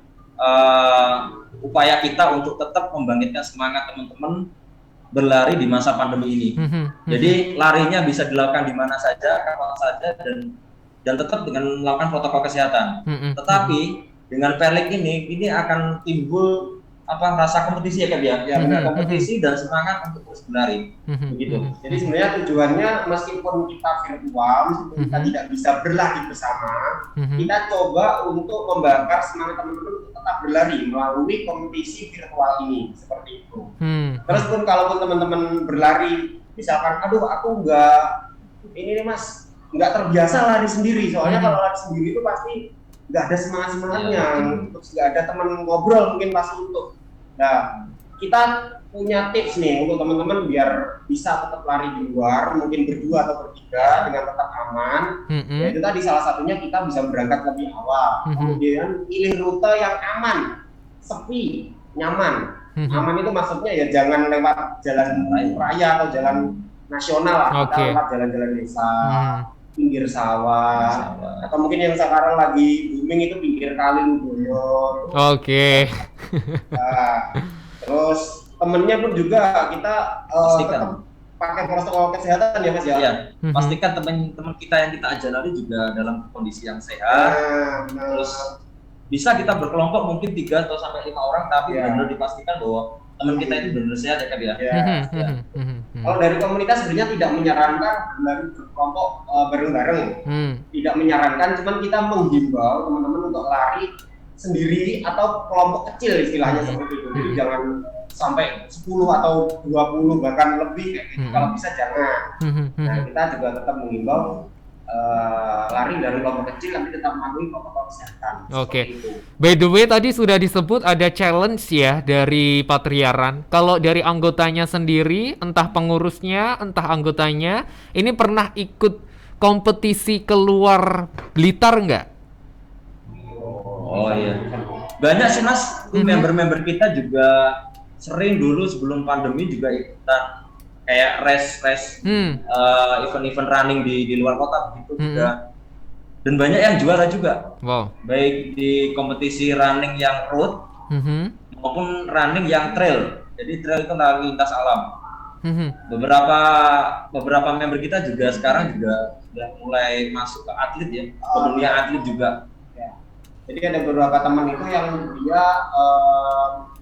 upaya kita untuk tetap membangkitkan semangat teman-teman berlari di masa pandemi ini. Jadi larinya bisa dilakukan di mana saja, kapan saja, dan tetap dengan melakukan protokol kesehatan. Tetapi dengan perlik ini akan timbul rasa kompetisi ya kan ya? Ya benar, kompetisi dan semangat untuk terus berlari. Begitu. Jadi sebenarnya tujuannya meskipun kita virtual, meskipun kita tidak bisa berlari bersama, kita coba untuk membakar semangat teman-teman untuk tetap berlari melalui kompetisi virtual ini, seperti itu. Terus pun kalaupun teman-teman berlari, misalkan, aduh aku nggak terbiasa lari sendiri, soalnya kalau lari sendiri itu pasti nggak ada semangatnya, terus nggak ada teman ngobrol mungkin pas untuk. Nah, kita punya tips nih untuk teman-teman biar bisa tetap lari di luar, mungkin berdua atau bertiga dengan tetap aman. Yaitu tadi salah satunya kita bisa berangkat lebih awal, kemudian pilih rute yang aman, sepi, nyaman. Aman itu maksudnya ya jangan lewat jalan raya atau jalan nasional lah, kita lewat jalan-jalan desa. Pinggir sawah, atau mungkin yang sekarang lagi booming itu pinggir kali Ludoyo. Nah, terus temennya pun juga kita tetap pakai protokol kesehatan ya Mas ya. Iya. Pastikan teman-teman kita yang kita ajak lari juga dalam kondisi yang sehat. Terus bisa kita berkelompok mungkin 3 atau sampai 5 orang, tapi benar-benar dipastikan bahwa teman kita itu benar sehat ya kan ya. Kalau dari komunitas sebenarnya tidak menyarankan berlari berkelompok bareng-bareng, tidak menyarankan, cuman kita menghimbau teman-teman untuk lari sendiri atau kelompok kecil istilahnya seperti itu. Jadi jangan sampai 10 atau 20 bahkan lebih kayak gitu. Kalau bisa jangan. Nah kita juga tetap menghimbau lari dari kelompok kecil tapi tetap mematuhi protokol kesehatan. Oke. By the way, tadi sudah disebut ada challenge ya dari Patriaran. Kalau dari anggotanya sendiri, entah pengurusnya, entah anggotanya, ini pernah ikut kompetisi keluar Blitar nggak? Oh iya. Banyak sih Mas, member-member kita juga sering dulu sebelum pandemi juga ikutan kayak race event-event running di luar kota begitu juga. Dan banyak yang juara juga. Wow. Baik di kompetisi running yang road maupun running yang trail. Jadi trail itu lalu lintas alam. Beberapa member kita juga sekarang juga sudah mulai masuk ke atlet ya, ke dunia atlet juga. Jadi ada beberapa teman itu yang dia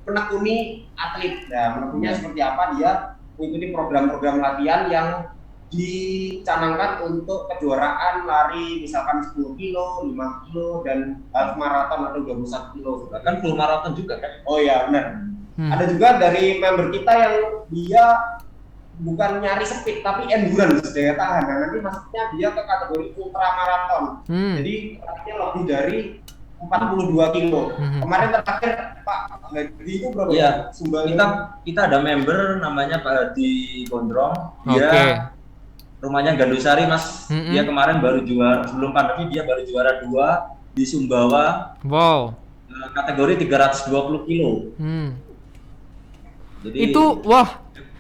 menekuni atlet. Nah, menekuninya seperti apa? Dia mengikuti program-program latihan yang dicanangkan untuk kejuaraan lari misalkan 10 kilo, 5 kilo, dan half marathon atau 21 kilo. Bahkan full marathon juga kan? Oh iya benar. Ada juga dari member kita yang dia bukan nyari speed tapi endurance, daya tahan. Nah, nanti masuknya dia ke kategori ultra marathon. Jadi artinya lebih dari 42 kilo. Kemarin terakhir Pak Hadi itu berapa? Iya, kita ada member namanya Pak Hadi Gondrong. Dia rumahnya Gandusari Mas. Dia kemarin baru juara, sebelum pandemi dia baru juara 2 di Sumbawa. Wow. Kategori 320 kilo. Jadi itu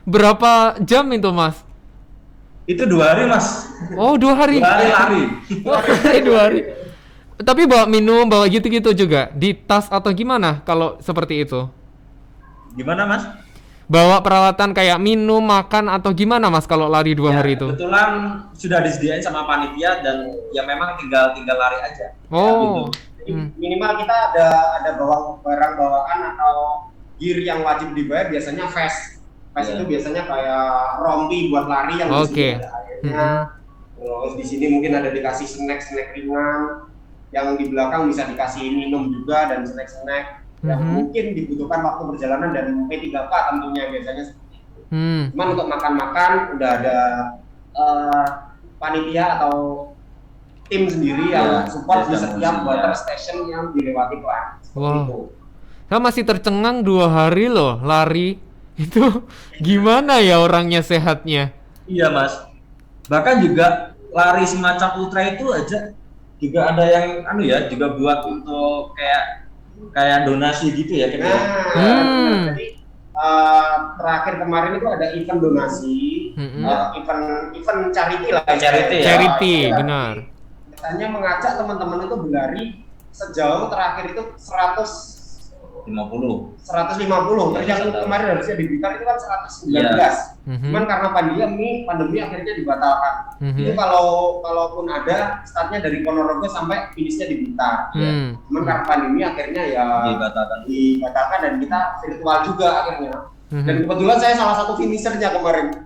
berapa jam itu Mas? Itu 2 hari Mas. Oh 2 hari. 2 hari lari. 2 hari. Tapi bawa minum, bawa gitu-gitu juga di tas atau gimana kalau seperti itu? Gimana Mas? Bawa peralatan kayak minum, makan atau gimana Mas kalau lari 2 hari itu? Kebetulan sudah disediain sama panitia dan ya memang tinggal lari aja. Oh. Ya, gitu. Minimal kita ada bawa barang bawaan atau gear yang wajib dibayar, biasanya vest. Vest itu biasanya kayak rompi buat lari yang di sini ada airnya. Terus di sini mungkin ada dikasih snack ringan. Yang di belakang bisa dikasih minum juga dan snack-snack yang mungkin dibutuhkan waktu perjalanan dan P3K tentunya biasanya seperti itu. Cuman untuk makan-makan udah ada panitia atau tim sendiri yang support di setiap water station yang dilewati kelas. Wow. Saya masih tercengang 2 hari loh lari. Itu gimana ya orangnya sehatnya? Iya Mas. Bahkan juga lari semacam ultra itu aja juga ada yang juga buat untuk kayak donasi gitu ya kita. Jadi terakhir kemarin itu ada event donasi, event charity lah. Charity, benar. Biasanya mengajak teman-teman itu berlari sejauh terakhir itu 150. Terus yang kemarin harusnya di Blitar itu kan 119. Cuman karena pandemi akhirnya dibatalkan. Itu kalaupun ada startnya dari Ponorogo sampai finishnya di Blitar. Cuman karena pandemi akhirnya ya dibatalkan dan kita virtual juga akhirnya. Dan kebetulan saya salah satu finishernya kemarin.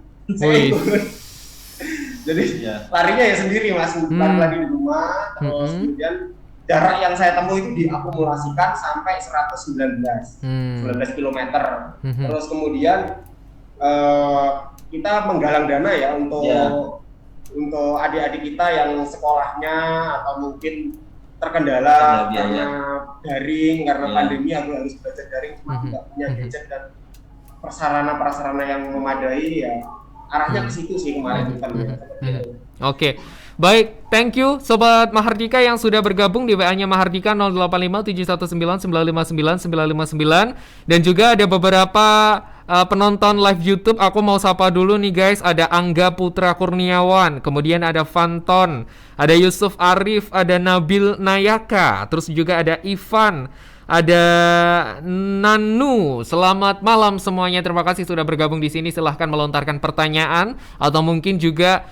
Jadi larinya ya sendiri Mas, lari di rumah, terus kemudian jarak yang saya tempuh itu diakumulasikan sampai 19 km. Terus kemudian kita menggalang dana ya untuk adik-adik kita yang sekolahnya atau mungkin terkendala karena daring, karena pandemi harus belajar daring, cuma tidak punya gadget dan prasarana yang memadai ya. Arahnya ke situ sih kemarin. Oke. Baik, thank you Sobat Mahardika yang sudah bergabung di WA-nya Mahardika 085719959959 dan juga ada beberapa penonton live YouTube. Aku mau sapa dulu nih guys, ada Angga Putra Kurniawan, kemudian ada Fanton, ada Yusuf Arif, ada Nabil Nayaka, terus juga ada Ivan, ada Nanu. Selamat malam semuanya. Terima kasih sudah bergabung di sini. Silahkan melontarkan pertanyaan atau mungkin juga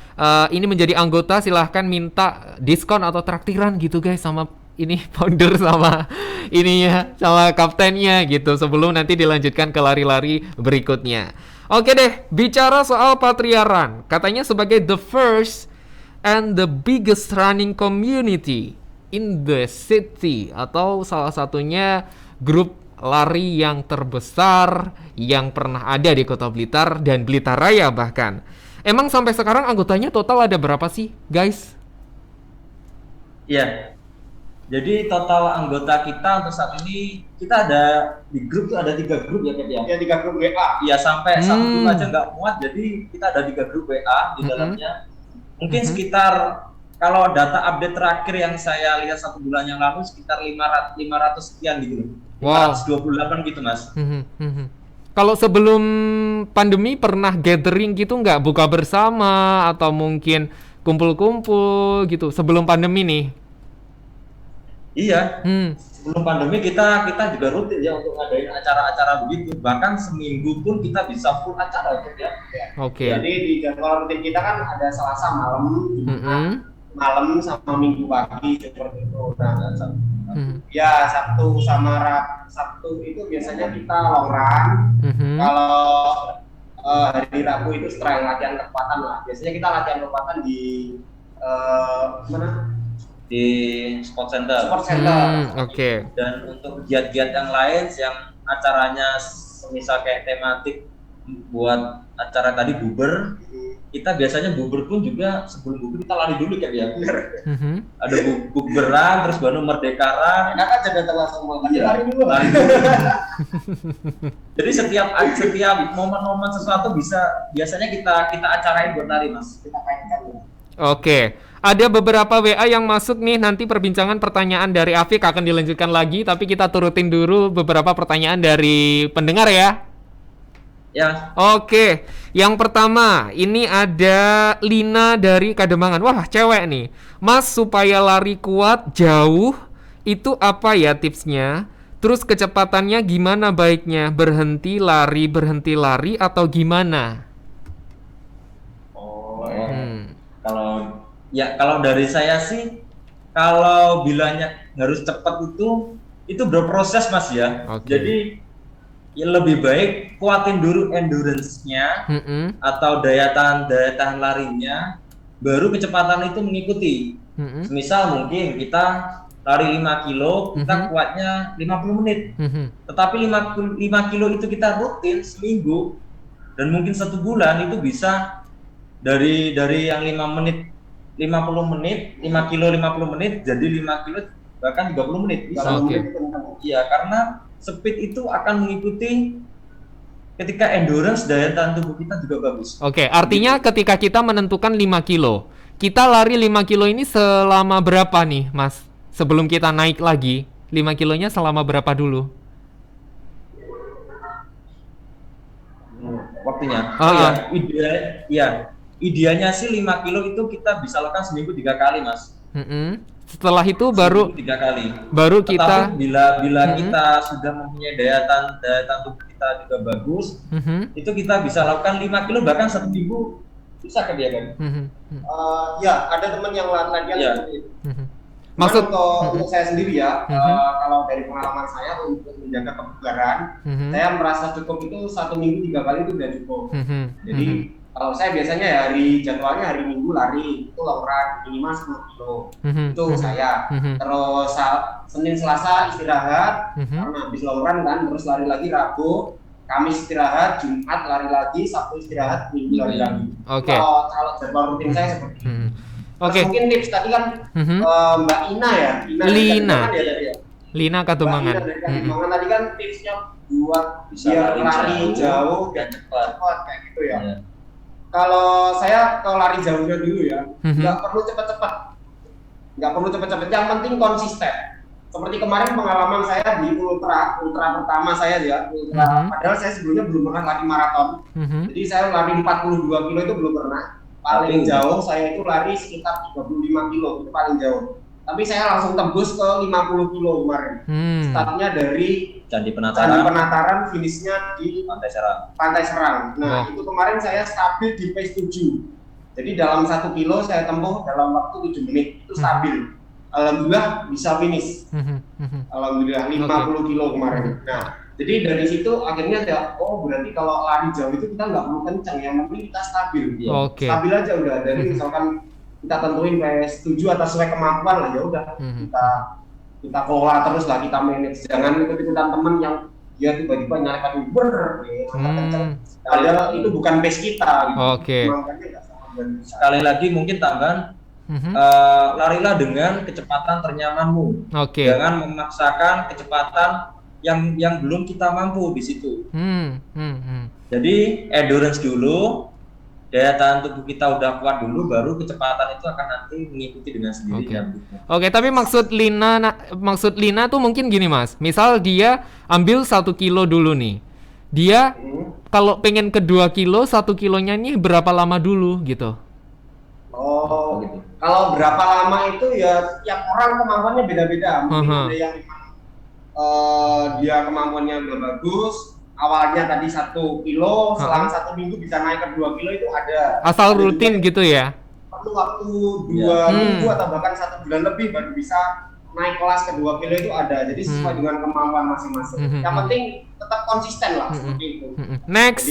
ini menjadi anggota. Silahkan minta diskon atau traktiran gitu guys sama ini founder sama ininya sama kaptennya gitu sebelum nanti dilanjutkan ke lari-lari berikutnya. Oke deh, bicara soal Patriaran, katanya sebagai the first and the biggest running community in the city atau salah satunya grup lari yang terbesar yang pernah ada di Kota Blitar dan Blitar Raya bahkan. Emang sampai sekarang anggotanya total ada berapa sih, guys? Iya. Jadi total anggota kita untuk saat ini kita ada di grup tuh ada 3 grup ya Kak ya. Ya 3 grup WA. Iya sampai satu grup aja nggak muat, jadi kita ada 3 grup WA di dalamnya. Mungkin sekitar kalau data update terakhir yang saya lihat 1 bulan yang lalu sekitar 500 sekian gitu. Wow. 528 gitu Mas. Kalau sebelum pandemi pernah gathering gitu nggak? Buka bersama atau mungkin kumpul-kumpul gitu sebelum pandemi nih? Iya. Sebelum pandemi kita juga rutin ya untuk ngadain acara-acara begitu. Bahkan seminggu pun kita bisa full acara gitu ya. Oke. Jadi di jadwal rutin kita kan ada Selasa malam, malam sama Minggu pagi seperti itu. Nah, ya Sabtu itu biasanya kita long run. Kalau hari Rabu itu setelah latihan kekuatan lah. Biasanya kita latihan kekuatan di mana? Di sport center. Oke. Dan untuk giat-giat yang lain yang acaranya misal kayak tematik buat acara tadi buber, kita biasanya buber pun juga sebelum buber kita lari dulu kayak ya. Ada buberan terus baru merdekaran. Kakak jaga tengah semua. Lari dulu. Jadi setiap momen-momen sesuatu biasanya kita acarain buat lari Mas. Kita kaitkan. Oke. Ada beberapa WA yang masuk nih, nanti perbincangan pertanyaan dari Afik akan dilanjutkan lagi, tapi kita turutin dulu beberapa pertanyaan dari pendengar ya. Ya. Oke, yang pertama ini ada Lina dari Kademangan. Wah, cewek nih. Mas, supaya lari kuat jauh, itu apa ya tipsnya? Terus kecepatannya gimana baiknya? Berhenti lari atau gimana? Kalau dari saya sih, kalau bilangnya harus cepat itu berproses Mas ya. Jadi ya lebih baik kuatin dulu endurance-nya atau daya tahan larinya, baru kecepatan itu mengikuti. Misal mungkin kita lari 5 kilo, kita kuatnya 50 menit. Tetapi 5 kilo itu kita rutin seminggu dan mungkin 1 bulan itu bisa dari yang 50 menit, 5 kilo 50 menit jadi 5 kilo bahkan 30 menit bisa. Iya, karena speed itu akan mengikuti ketika endurance daya tahan tubuh kita juga bagus. Oke, artinya ketika kita menentukan 5 kilo, kita lari 5 kilo ini selama berapa nih, Mas? Sebelum kita naik lagi, 5 kilonya selama berapa dulu? Waktunya. Idealnya sih 5 kilo itu kita bisa lakukan seminggu 3 kali, Mas. Setelah itu baru 3 kali. Baru kita. Tetapi bila kita sudah mempunyai daya tahan tubuh kita juga bagus, itu kita bisa lakukan 5 kilo bahkan 1 minggu bisa kan dia kan? Ya, ada teman yang latihan seperti itu. Maksud untuk saya sendiri ya, kalau dari pengalaman saya untuk menjaga kebugaran, saya merasa cukup itu 1 minggu 3 kali itu udah cukup. Jadi kalau saya biasanya ya jadwalnya hari Minggu lari itu long run minimal 10 kilo, itu saya. Terus Senin Selasa istirahat karena habis long run kan, terus lari lagi Rabu, Kamis istirahat, Jumat lari lagi, Sabtu istirahat, Minggu lari lagi. Kalau jadwal rutin saya seperti itu. Mungkin tips tadi kan Mbak Ina ya, Lina Kademangan. Kademangan tadi kan tipsnya buat biar lari jauh dan cepat kayak gitu ya. Kalau saya lari jauhnya dulu ya, nggak perlu cepat-cepat, yang penting konsisten. Seperti kemarin pengalaman saya di ultra pertama saya ya, padahal saya sebelumnya belum pernah lari maraton, jadi saya lari 42 kilo itu belum pernah. Paling jauh saya itu lari sekitar 35 kilo, itu paling jauh. Tapi saya langsung tembus ke 50 kilo kemarin. Startnya dari Candi Penataran, finishnya di Pantai Serang. Nah, itu kemarin saya stabil di pace 7. Jadi dalam 1 kilo saya tempuh dalam waktu 7 menit, itu stabil. Alhamdulillah bisa finish. Alhamdulillah 50 kilo kemarin. Nah, jadi dari situ akhirnya ya, berarti kalau lari jauh itu kita nggak perlu kencang, yang penting kita stabil. Stabil aja udah. Dari misalkan kita tentuin pace 7 atau sesuai kemampuan lah, ya udah kita kelola terus lah, kita manage. Jangan ikut-ikutan temen yang dia tiba-tiba nyalakan Uber padahal itu bukan pace kita gitu. Sekali lagi mungkin tambahan, larilah dengan kecepatan ternyamanmu. Jangan memaksakan kecepatan yang belum kita mampu di situ. Jadi endurance dulu, daya tahan tubuh kita udah kuat dulu, baru kecepatan itu akan nanti mengikuti dengan sendirinya. Oke, tapi maksud Lina tuh mungkin gini Mas. Misal dia ambil 1 kilo dulu nih. Dia kalau pengen ke 2 kilo, 1 kilonya nih berapa lama dulu gitu? Oh, gitu. Kalau berapa lama itu ya tiap orang kemampuannya beda-beda. Mungkin ada yang dia kemampuannya udah bagus, awalnya tadi 1 kilo, selang 1 minggu bisa naik ke 2 kilo itu ada. Asal rutin gitu ya? Perlu waktu 2 minggu atau bahkan 1 bulan lebih baru bisa naik kelas ke 2 kilo itu ada. Jadi sesuai dengan kemampuan masing-masing. Yang penting tetap konsisten lah seperti itu. Next.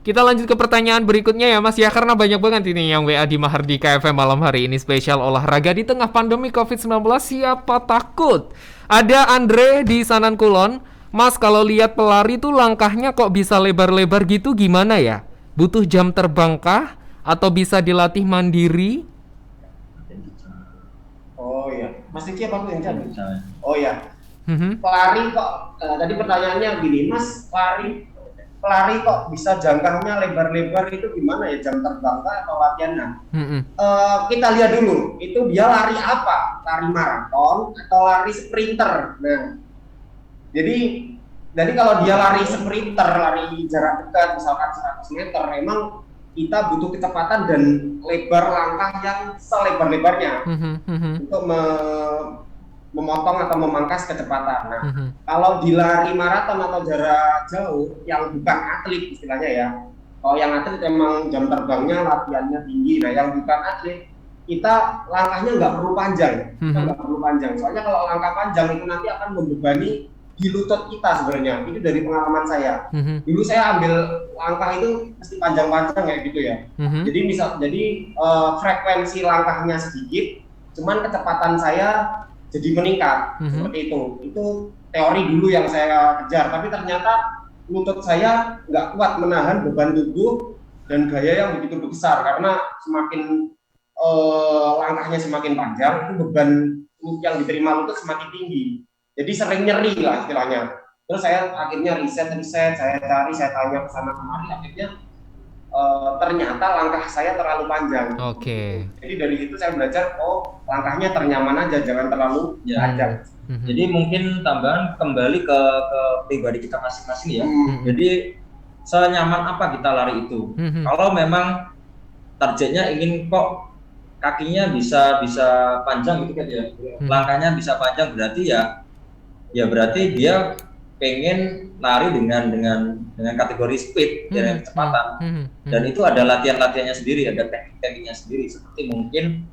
Kita lanjut ke pertanyaan berikutnya ya Mas ya, karena banyak banget ini yang WA di Mahardika FM malam hari ini spesial olahraga di tengah pandemi COVID-19, siapa takut? Ada Andre di Sanan Kulon. Mas, kalau lihat pelari tuh langkahnya kok bisa lebar-lebar gitu, gimana ya? Butuh jam terbang kah? Atau bisa dilatih mandiri? Oh iya, Mas Diki apa yang jadi? Oh iya, pelari kok, tadi pertanyaannya gini, Mas, pelari kok bisa jangkaunya lebar-lebar itu gimana ya, jam terbang kah atau latihannya? Kita lihat dulu, itu dia lari apa? Lari maraton atau lari sprinter? Nah, jadi kalau dia lari sprinter, lari jarak dekat, misalkan 100 meter, memang kita butuh kecepatan dan lebar langkah yang selebar-lebarnya untuk memotong atau memangkas kecepatan. Nah, kalau di lari maraton atau jarak jauh yang bukan atlet istilahnya ya, kalau yang atlet memang jam terbangnya latihannya tinggi. Nah, yang bukan atlet kita langkahnya nggak perlu panjang, Soalnya kalau langkah panjang itu nanti akan membebani di lutut kita sebenarnya. Itu dari pengalaman saya. Dulu saya ambil langkah itu mesti panjang-panjang kayak gitu ya. Jadi frekuensi langkahnya sedikit, cuman kecepatan saya jadi meningkat seperti itu. Itu teori dulu yang saya kejar, tapi ternyata lutut saya nggak kuat menahan beban tubuh dan gaya yang begitu besar, karena semakin langkahnya semakin panjang, itu beban yang diterima lutut semakin tinggi. Jadi sering nyeri lah istilahnya. Terus saya akhirnya riset, saya cari, saya tanya ke sana kemari, akhirnya ternyata langkah saya terlalu panjang. Jadi dari itu saya belajar, langkahnya ternyaman aja, jangan terlalu panjang. Jadi mungkin tambahan kembali ke pribadi kita masing-masing ya. Jadi senyaman apa kita lari itu. Kalau memang targetnya ingin kok kakinya bisa panjang gitu kan ya, langkahnya bisa panjang, berarti berarti dia pengen lari dengan kategori speed, dengan kecepatan. Dan itu ada latihannya sendiri, ada teknik-tekniknya sendiri. Seperti mungkin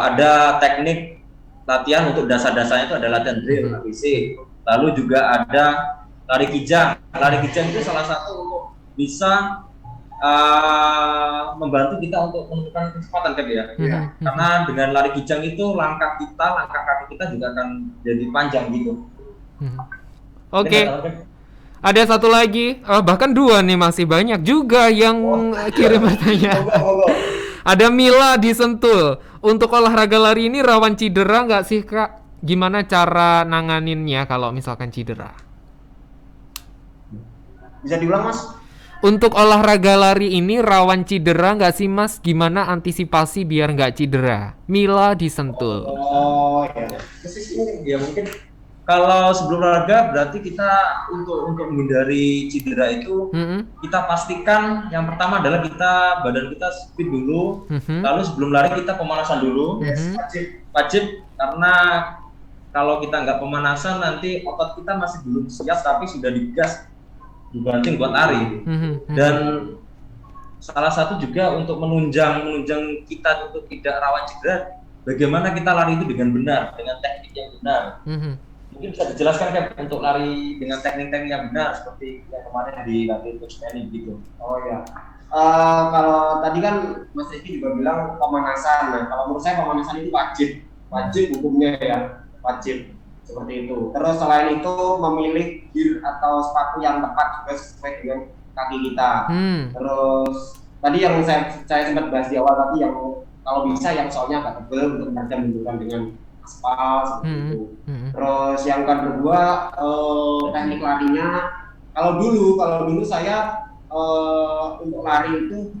ada teknik latihan untuk dasar-dasarnya itu ada latihan drill, ABC. Lalu juga ada lari kijang. Lari kijang itu salah satu untuk bisa membantu kita untuk menentukan kecepatan kan ya. Karena dengan lari kijang itu langkah kaki kita juga akan jadi panjang gitu. Ada satu lagi, bahkan 2 nih, masih banyak juga yang kirim pertanyaan. Ada Mila di Sentul. Untuk olahraga lari ini rawan cedera nggak sih Kak? Gimana cara nanganinnya kalau misalkan cedera? Bisa diulang Mas? Untuk olahraga lari ini rawan cedera nggak sih Mas? Gimana antisipasi biar nggak cedera? Mila di Sentul. Ya mungkin kalau sebelum olahraga berarti kita untuk menghindari cedera itu kita pastikan yang pertama adalah badan kita speed dulu, lalu sebelum lari kita pemanasan dulu. Wajib, karena kalau kita nggak pemanasan nanti otot kita masih belum siap tapi sudah digas dibanting buat lari. Dan salah satu juga untuk menunjang kita untuk tidak rawan cedera, bagaimana kita lari itu dengan benar, dengan teknik yang benar. Mungkin bisa dijelaskan kan untuk lari dengan teknik-teknik yang benar seperti yang kemarin di latihan coach Manny gitu. Kalau tadi kan Mas Eki juga bilang pemanasan. Nah, kalau menurut saya pemanasan itu wajib hukumnya ya, wajib seperti itu. Terus selain itu memilih gear atau sepatu yang tepat juga sesuai dengan kaki kita. Terus tadi yang saya sempat bahas di awal tadi yang kalau bisa yang soalnya agak tebal untuk meredam benturan dengan aspal seperti itu. Terus yang kedua teknik larinya, kalau dulu saya untuk lari itu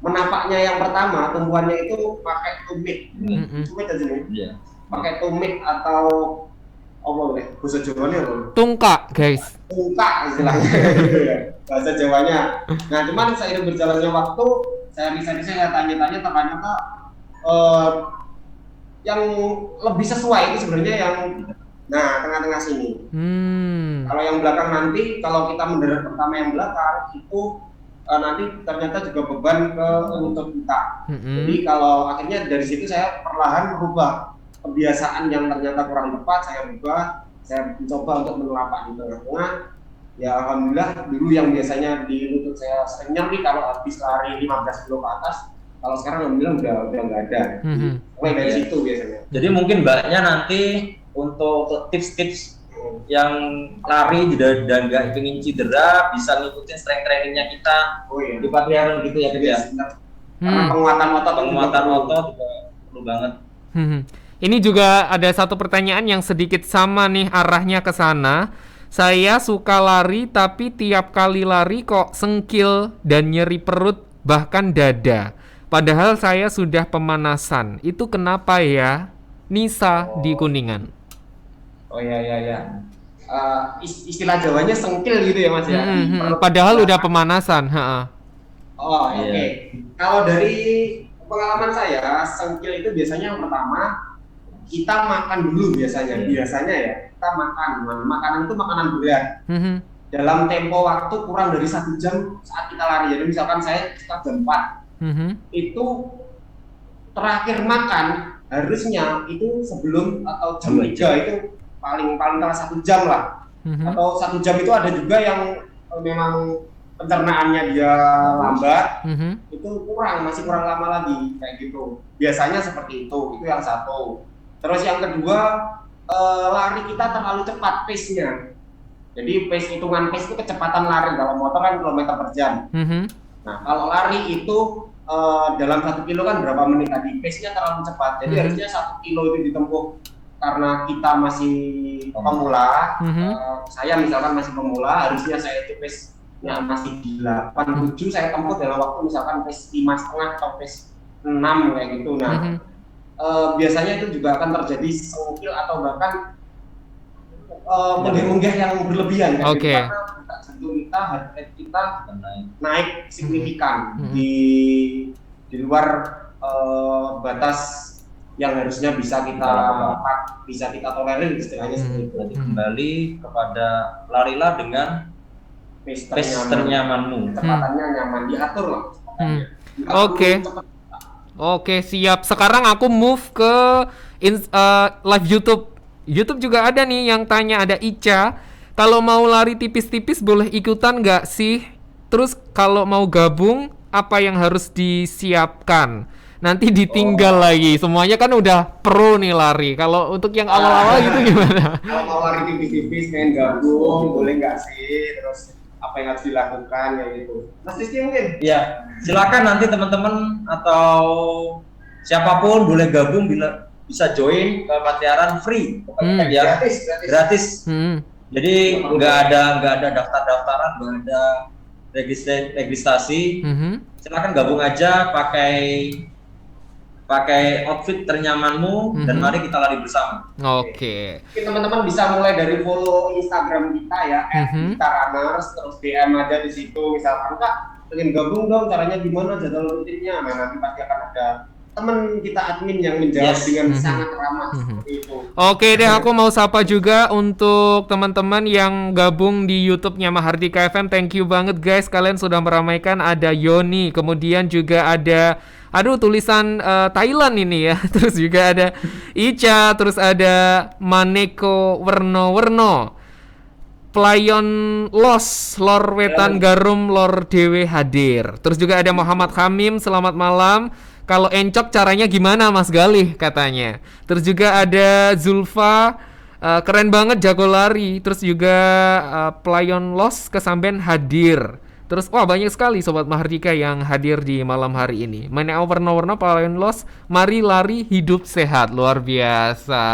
menapaknya yang pertama tumpuannya itu pakai tumit aja nih, pakai tumit atau apa boleh bahasa Jawanya apa? Tungkak guys. Tungkak istilahnya bahasa Jawanya. Nah cuman seiring berjalannya waktu saya riset-riset, tanya-tanya, ternyata yang lebih sesuai itu sebenarnya yang tengah-tengah sini. Kalau yang belakang nanti, kalau kita mendarat pertama yang belakang itu nanti ternyata juga beban ke lutut kita. Jadi kalau akhirnya dari situ saya perlahan merubah kebiasaan yang ternyata kurang tepat, saya mencoba untuk menelapak di tengah-tengah. Ya alhamdulillah dulu yang biasanya di lutut saya sering nyeri kalau habis lari 15 kilo ke atas, kalau sekarang alhamdulillah udah nggak ada. Mulai dari situ biasanya. Jadi mungkin mbaknya nanti untuk tips-tips yang lari dan nggak ingin cedera bisa ngikutin strength trainingnya kita di Patriaran gitu ya gitu ya. Karena penguatan otot juga perlu banget. Ini juga ada satu pertanyaan yang sedikit sama nih arahnya ke sana. Saya suka lari tapi tiap kali lari kok sengkil dan nyeri perut bahkan dada. Padahal saya sudah pemanasan. Itu kenapa ya? Nisa di Kuningan. Oh ya. Istilah Jawanya sengkil gitu ya Mas ya. Padahal udah pemanasan. Oke. Kalau dari pengalaman saya, sengkil itu biasanya yang pertama kita makan dulu biasanya ya kita makanan itu makanan berat. Dalam tempo waktu kurang dari 1 jam saat kita lari. Jadi misalkan saya sekitar jam 4 itu terakhir makan harusnya itu sebelum atau jam 3 itu paling telat 1 jam lah. Atau 1 jam itu ada juga yang memang pencernaannya dia lambat, itu masih kurang lama lagi kayak gitu. Biasanya seperti itu yang satu. Terus yang kedua, lari kita terlalu cepat pace-nya. Jadi hitungan pace itu kecepatan lari. Kalau motor kan kilometer per jam. Nah kalau lari itu dalam 1 kilo kan berapa menit tadi, pace-nya terlalu cepat. Jadi harusnya 1 kilo itu ditempuh karena kita masih pemula. Saya misalkan masih pemula, harusnya saya itu pace-nya masih di 8-7, saya tempuh dalam waktu misalkan pace 5,5 atau pace 6 kayak gitu. Nah biasanya itu juga akan terjadi sengkil atau bahkan munggah-munggah yang berlebihan. Karena jantung kita, heart rate kita naik signifikan di luar batas yang harusnya bisa kita tolerir istilahnya seperti itu. Kembali kepada larilah dengan pace ternyamanmu. Kecepatannya nyaman, diatur lah. Oke, siap. Sekarang aku move ke live YouTube. YouTube juga ada nih yang tanya, ada Ica. Kalau mau lari tipis-tipis boleh ikutan nggak sih? Terus kalau mau gabung, apa yang harus disiapkan? Nanti ditinggal lagi. Semuanya kan udah pro nih lari. Kalau untuk yang awal-awal gitu gimana? Kalau mau lari tipis-tipis, pengen gabung, boleh nggak sih? Terus apa yang harus dilakukan ya gitu. Mas Rizky mungkin? Ya, silakan nanti teman-teman atau siapapun boleh gabung, bisa join ke Patriaran free. Gratis. Jadi nggak ada daftar-daftaran, nggak ada registrasi. Silakan gabung aja, pakai outfit ternyamanmu dan mari kita lari bersama. Oke. Teman-teman bisa mulai dari follow Instagram kita ya, @kita_runners, terus DM aja di situ. Misalkan Kak, pengen gabung dong, caranya gimana, jadwal rutinnya. Nah nanti pasti akan ada teman kita admin yang menjawab dengan sangat ramah seperti itu. Oke deh, aku mau sapa juga untuk teman-teman yang gabung di YouTube-nya Mahardika FM. Thank you banget guys, kalian sudah meramaikan. Ada Yoni, kemudian juga ada tulisan Thailand ini ya. Terus juga ada Ica, terus ada Maneko Werno-Werno, Playon Los, Lor Wetan Garum, Lor Dewe hadir. Terus juga ada Muhammad Hamim, selamat malam. Kalau encok caranya gimana Mas Galih katanya. Terus juga ada Zulfa, keren banget jago lari. Terus juga Playon Los Kesamben hadir. Terus wah banyak sekali Sobat Mahardika yang hadir di malam hari ini. Mainnya warna-warna Pahlawan Los, mari lari hidup sehat. Luar biasa.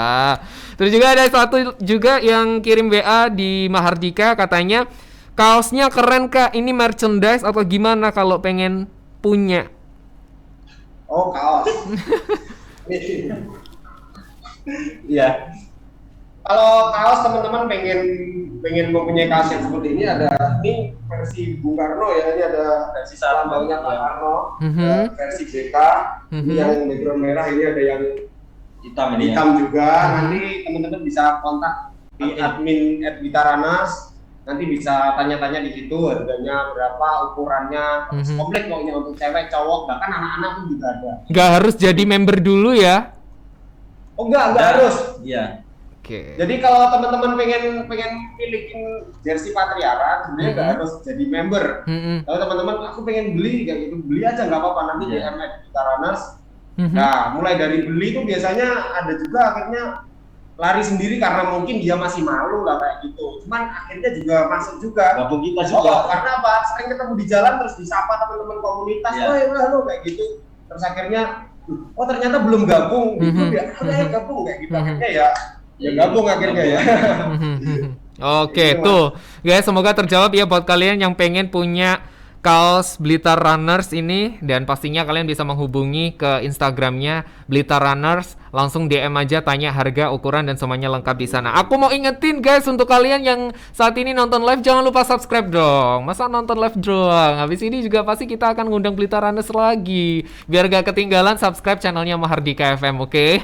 Terus juga ada satu juga yang kirim WA di Mahardika, katanya kaosnya keren Kak, ini merchandise atau gimana kalau pengen punya? Oh, kaos. Iya. Kalau kaos teman-teman pengen mempunyai kaos yang seperti ini, ada ini versi Bung Karno ya, ini ada versi lambangnya Pak Karno, versi BK, ini yang background merah, ini ada yang hitam juga. Nanti teman-teman bisa kontak di admin @Blitarrunners, nanti bisa tanya-tanya di situ harganya berapa, ukurannya, komplit pokoknya untuk cewek, cowok, bahkan anak-anak pun juga ada. Nggak harus jadi member dulu ya? Oh enggak harus. Iya. Oke. Jadi kalau teman-teman pengen milikin jersey Patriarach, sebenarnya nggak harus jadi member. Kalau teman-teman aku pengen beli kayak gitu, beli aja nggak apa-apa, nanti di @Blitarrunners. Nah, mulai dari beli itu biasanya ada juga akhirnya lari sendiri karena mungkin dia masih malu lah kayak gitu. Cuman akhirnya juga masuk juga. Gabung kita juga. Karena apa? Sering ketemu di jalan terus disapa teman-teman komunitas, halo kayak gitu. Terus akhirnya, oh ternyata belum gabung, gitu ya, ayo gabung kayak gitu. Akhirnya ya gabung akhirnya ya. Oke, tuh guys, semoga terjawab ya buat kalian yang pengen punya kaos Blitarrunners ini, dan pastinya kalian bisa menghubungi ke Instagramnya Blitarrunners, langsung DM aja, tanya harga, ukuran, dan semuanya lengkap di sana. Aku mau ingetin guys, untuk kalian yang saat ini nonton live, jangan lupa subscribe dong. Masa nonton live doang? Habis ini juga pasti kita akan ngundang Blitarrunners lagi, biar gak ketinggalan subscribe channelnya Mahardika FM, oke?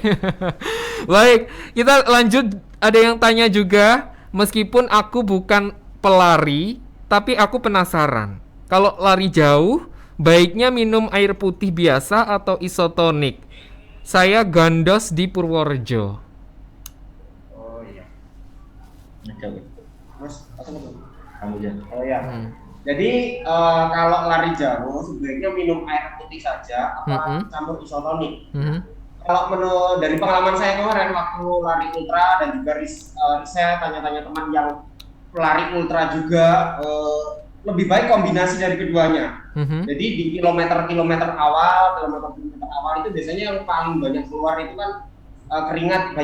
Baik, kita lanjut. Ada yang tanya juga, meskipun aku bukan pelari, tapi aku penasaran. Kalau lari jauh, baiknya minum air putih biasa atau isotonik? Saya gandos di Purworejo. Oh iya. Mas, kamu aja. Oh ya. Jadi kalau lari jauh sebaiknya minum air putih saja apa campur isotonik. Kalau dari pengalaman saya kemarin waktu lari ultra dan juga riset tanya-tanya teman yang pelari ultra juga, lebih baik kombinasi dari keduanya. Jadi di kilometer awal itu biasanya yang paling banyak keluar itu kan keringat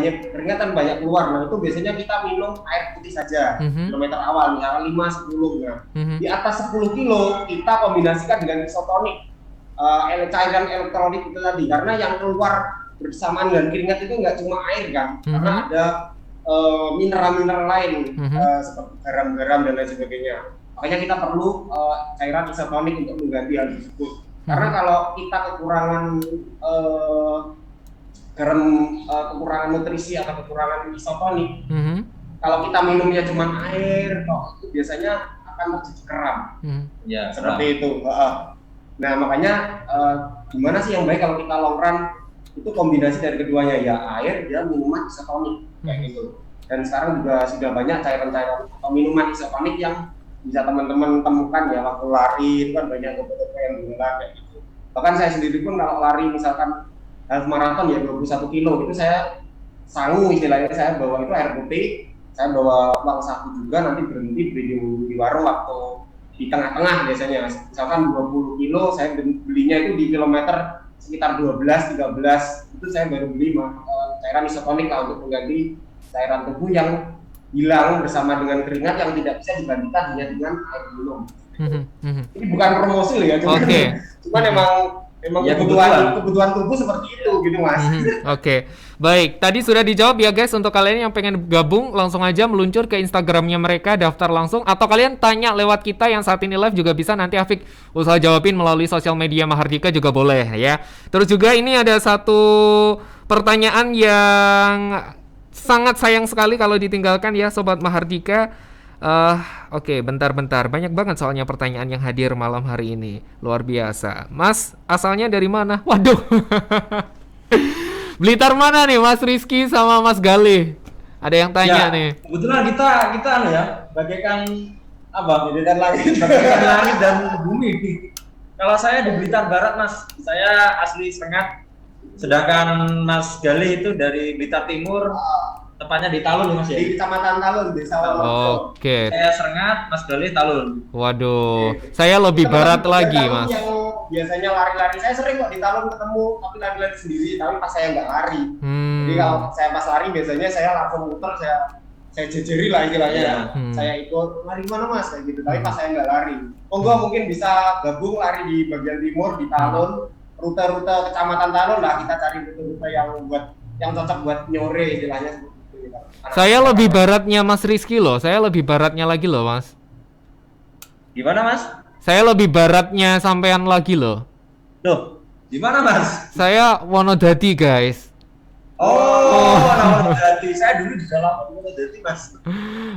dan banyak keluar. Nah itu biasanya kita minum air putih saja kilometer awal, misalnya 5-10. Nah, di atas 10 kilo kita kombinasikan dengan isotonik, cairan elektrolit itu tadi, karena yang keluar bersamaan dengan keringat itu nggak cuma air kan, karena ada mineral-mineral lain seperti garam-garam dan lain sebagainya. Makanya kita perlu cairan isotonik untuk mengganti hal tersebut. Karena kalau kita kekurangan garam, kekurangan nutrisi atau kekurangan isotonik, kalau kita minumnya cuma air, itu biasanya akan terjadi kram. Ya, seperti itu. Nah makanya gimana sih yang baik kalau kita long run? Itu kombinasi dari keduanya, ya air dan minuman isotonik kayak gitu. Dan sekarang juga sudah banyak cairan-cairan atau minuman isotonik yang bisa teman-teman temukan ya waktu lari, itu kan banyak toko-toko yang jualan kayak gitu. Bahkan saya sendiri pun kalau lari misalkan half marathon ya 21 kilo itu saya sangu istilahnya, saya bawa itu air putih, saya bawa uang saku juga, nanti berhenti beli di warung waktu di tengah-tengah biasanya. Misalkan 20 kilo saya belinya itu di kilometer sekitar 12-13 itu saya baru beli cairan isotonik lah untuk mengganti cairan tubuh yang hilang bersama dengan keringat yang tidak bisa dibandingkan hanya dengan air minum. Ini bukan promosi loh ya, cuman emang ya, kebutuhan tubuh seperti itu gitu mas. Oke. Baik, tadi sudah dijawab ya guys. Untuk kalian yang pengen gabung, langsung aja meluncur ke Instagramnya mereka, daftar langsung, atau kalian tanya lewat kita yang saat ini live juga bisa, nanti Afik usaha jawabin melalui sosial media Mahardika juga boleh ya. Terus juga ini ada satu pertanyaan yang sangat sayang sekali kalau ditinggalkan ya Sobat Mahardika. Oke, bentar. Banyak banget soalnya pertanyaan yang hadir malam hari ini. Luar biasa. Mas, asalnya dari mana? Waduh. Blitar mana nih Mas Rizky sama Mas Galih? Ada yang tanya nih. Kebetulan kita ya, bagaikan apa? Bagaikan langit dan bumi. Kalau saya di Blitar Barat, Mas. Saya asli Sengat. Sedangkan Mas Galih itu dari Blitar Timur. tepatnya di Talun Mas ya. Di Kecamatan Talun, Desa Wonorejo. Oke. Saya Serengat, Mas Galih Talun. Waduh, saya lebih barat lagi, Mas. Yang biasanya lari-lari, saya sering kok di Talun ketemu, tapi lari-lari sendiri, tapi pas saya nggak lari. Jadi kalau saya pas lari, biasanya saya langsung muter, saya jejeri lah istilahnya. Saya ikut, lari mana Mas? Kayak gitu, tapi pas saya nggak lari. Mungkin bisa gabung lari di bagian timur, di Talun, rute-rute Kecamatan Talun lah, kita cari rute-rute yang cocok buat nyore istilahnya. Saya lebih baratnya Mas Rizky loh, saya lebih baratnya lagi loh, Mas. Gimana Mas? Saya lebih baratnya sampean lagi loh. Loh, gimana Mas? Saya Wonodadi, guys. Wonodadi. Saya dulu di dalam Wonodadi, Mas.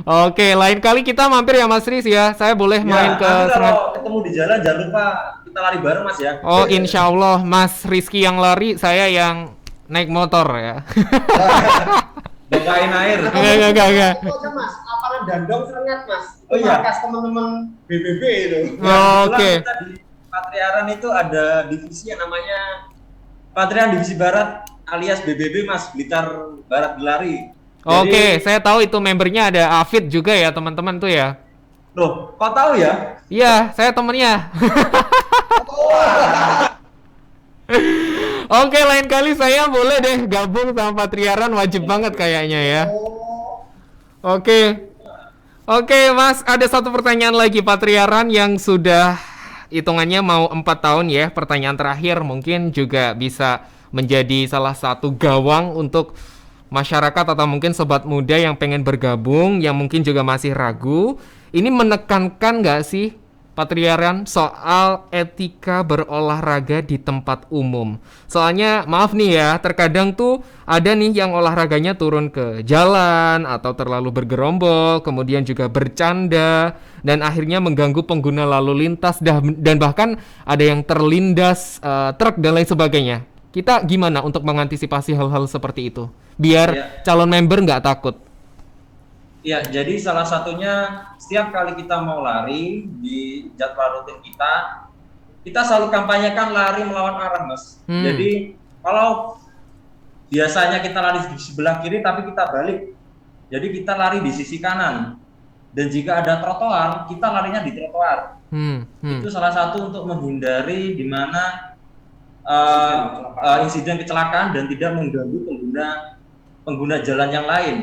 Oke, lain kali kita mampir ya Mas Riz ya. Saya boleh main ke kalau ketemu di jalan jangan lupa kita lari bareng Mas ya. Oh, insya Allah Mas Rizky yang lari, saya yang naik motor ya. Bawain air. Enggak. Mas, lapangan Dandong Serengat Mas. Oh iya. Markas teman-teman BBB itu. Oke. Kita di Patriaran itu ada divisi yang namanya Patriaran Divisi Barat alias BBB Mas, Blitar Barat Berlari. Oke, saya tahu itu membernya ada Afid juga ya teman-teman tuh ya. Loh, kok tahu ya? Iya, saya temennya. Oke, lain kali saya boleh deh gabung sama Patriaran, wajib banget kayaknya ya. Oke, Mas, ada satu pertanyaan lagi Patriaran yang sudah hitungannya mau 4 tahun ya. Pertanyaan terakhir mungkin juga bisa menjadi salah satu gawang untuk masyarakat atau mungkin sobat muda yang pengen bergabung, yang mungkin juga masih ragu. Ini menekankan nggak sih Patriaran soal etika berolahraga di tempat umum? Soalnya maaf nih ya, terkadang tuh ada nih yang olahraganya turun ke jalan atau terlalu bergerombol, kemudian juga bercanda dan akhirnya mengganggu pengguna lalu lintas dan bahkan ada yang terlindas truk dan lain sebagainya. Kita gimana untuk mengantisipasi hal-hal seperti itu biar calon member nggak takut? Ya, jadi salah satunya setiap kali kita mau lari di jadwal rutin kita selalu kampanyekan lari melawan arah, Mas. Jadi kalau biasanya kita lari di sebelah kiri tapi kita balik, jadi kita lari di sisi kanan. Dan jika ada trotoar, kita larinya di trotoar. Itu salah satu untuk menghindari di mana insiden kecelakaan dan tidak mengganggu pengguna jalan yang lain.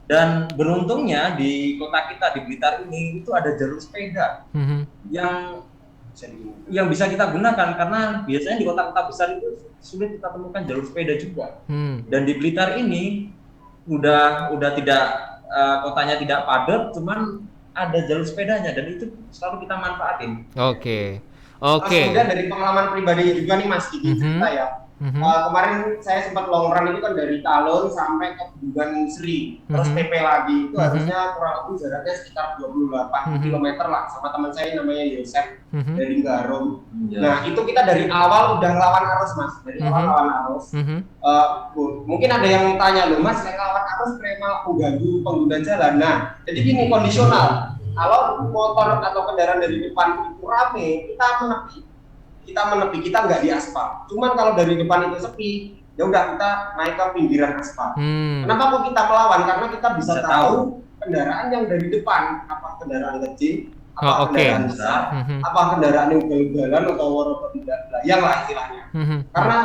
Dan beruntungnya di kota kita di Blitar ini itu ada jalur sepeda yang bisa kita gunakan, karena biasanya di kota-kota besar itu sulit kita temukan jalur sepeda juga. Dan di Blitar ini udah tidak kotanya tidak padat, cuman ada jalur sepedanya dan itu selalu kita manfaatin. Oke. Kemudian dari pengalaman pribadi juga nih Mas Diki cerita ya. Kemarin saya sempat long run itu kan dari Talun sampai ke Bendungan Sri, terus PP lagi. Itu harusnya kurang lebih jaraknya sekitar 28 km lah, sama teman saya namanya Yosef dari Garum. Nah itu kita dari awal udah ngelawan arus Mas, dari awal ngelawan arus. Mungkin ada yang tanya loh Mas, yang ngelawan arus memang mengganggu pengguna jalan. Nah jadi gini, kondisional. Kalau motor atau kendaraan dari depan itu rame, kita menepi, kita nggak di aspal. Cuman kalau dari depan itu sepi, ya udah kita naik ke pinggiran aspal. Kenapa kok kita melawan? Karena kita bisa tahu kendaraan yang dari depan, apa kendaraan kecil, apa kendaraan besar, apa kendaraan yang ugal-ugalan atau yang lah istilahnya. Karena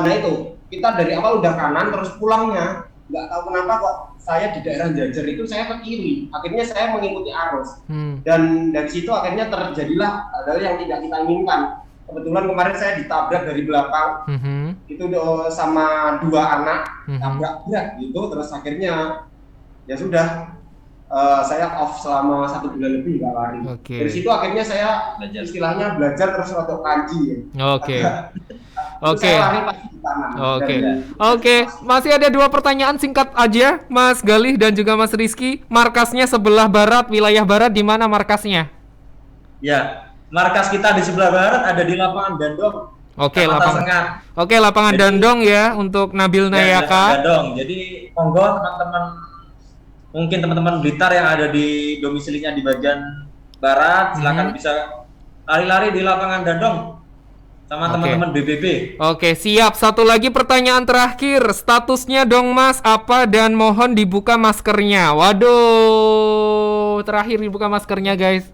nah itu kita dari awal udah kanan terus pulangnya nggak tahu kenapa kok saya di daerah Jajar itu saya ke kiri, akhirnya saya mengikuti arus dan dari situ akhirnya terjadilah hal yang tidak kita inginkan. Kebetulan kemarin saya ditabrak dari belakang itu sama 2 anak, tabrak berat gitu, terus akhirnya ya sudah saya off selama 1 bulan lebih nggak lari. Dari situ akhirnya saya istilahnya belajar terus untuk kanji ya. Oke. Masih ada 2 pertanyaan singkat aja, Mas Galih dan juga Mas Rizky. Markasnya sebelah barat, wilayah barat di mana markasnya? Ya, markas kita di sebelah barat ada di lapangan Dandong. Lapangan Dandong ya untuk Nabil Nayaka. Dandong. Jadi monggo teman-teman Blitar yang ada di domisilinya di bagian barat, silakan bisa lari-lari di lapangan Dandong. sama teman-teman BBB. Oke, siap. Satu lagi pertanyaan terakhir. Statusnya dong Mas apa dan mohon dibuka maskernya. Waduh, terakhir dibuka maskernya guys.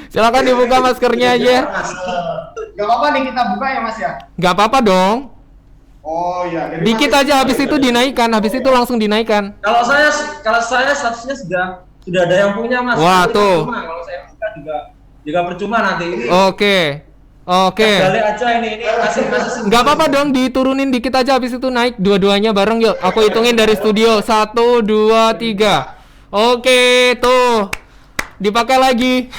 Silakan dibuka maskernya aja. Gak apa-apa nih kita buka ya Mas ya? Gak apa-apa dong. Oh iya. Dikit aja, habis itu dinaikkan, habis itu langsung dinaikkan. Kalau saya statusnya sudah ada yang punya Mas. Wah, Itu tuh. percuma. Kalau saya buka juga percuma nanti ini. Oke. Balik aja ini masih. Nggak apa-apa dong, diturunin dikit aja, habis itu naik dua-duanya bareng yuk. Aku hitungin dari studio. 1, 2, 3. Oke, tuh. Dipakai lagi.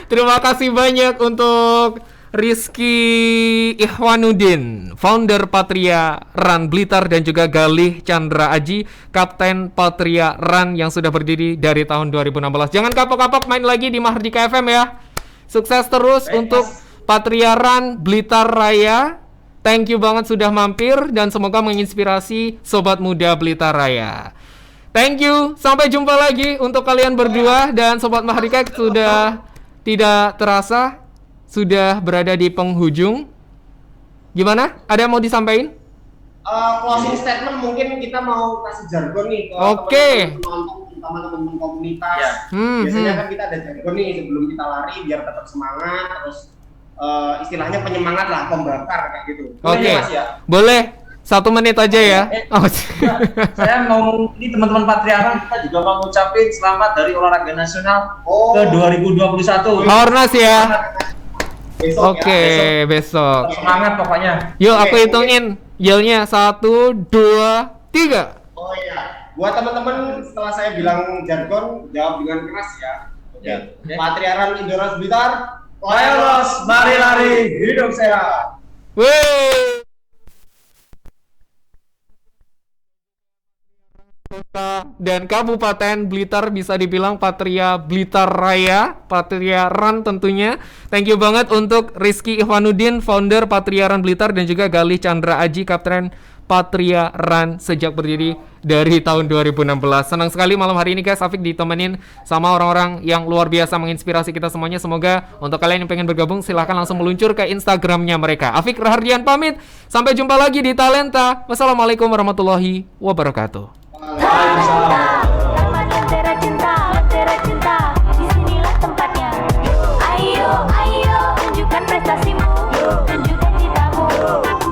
Terima kasih banyak untuk Rizky Ihwanuddin, founder Patria Run Blitar, dan juga Galih Chandra Aji, Kapten Patria Run yang sudah berdiri dari tahun 2016. Jangan kapok-kapok main lagi di Mahardika FM ya. Sukses terus untuk Patria Run Blitar Raya. Thank you banget sudah mampir dan semoga menginspirasi sobat muda Blitar Raya. Thank you. Sampai jumpa lagi untuk kalian berdua dan sobat Mahardika. Sudah tidak terasa sudah berada di penghujung. Gimana? Ada yang mau disampaikan? Closing statement mungkin kita mau kasih jargon nih ke teman-teman teman-teman komunitas. Biasanya kan kita ada jargon nih sebelum kita lari biar tetap semangat, terus istilahnya penyemangat lah, pembakar kayak gitu. Oke. Ya? Boleh. 1 menit aja ya. Saya mau ini teman-teman Patriaran, kita juga mau ngucapin selamat dari olahraga nasional ke 2021. Hornas ya. Besok besok. Semangat pokoknya. Yuk, aku hitungin yelnya 1, 2, 3. Oh iya, buat teman-teman setelah saya bilang jargon jawab dengan keras ya. Patriaran Indoras Blitar, Lolos, mari lari, hidup sehat. Wih. Kota dan Kabupaten Blitar bisa dibilang Patria Blitar Raya, Patria Run tentunya. Thank you banget untuk Rizky Ihwanuddin, founder Patria Run Blitar, dan juga Galih Chandra Aji, Kapten Patria Run sejak berdiri dari tahun 2016. Senang sekali malam hari ini guys, Afik ditemenin sama orang-orang yang luar biasa menginspirasi kita semuanya. Semoga untuk kalian yang pengen bergabung silahkan langsung meluncur ke Instagramnya mereka. Afik Rahardian pamit, sampai jumpa lagi di Talenta. Wassalamualaikum warahmatullahi wabarakatuh. Lentera cinta, disinilah tempatnya. Ayo, tunjukkan prestasimu, tunjukkan cintamu,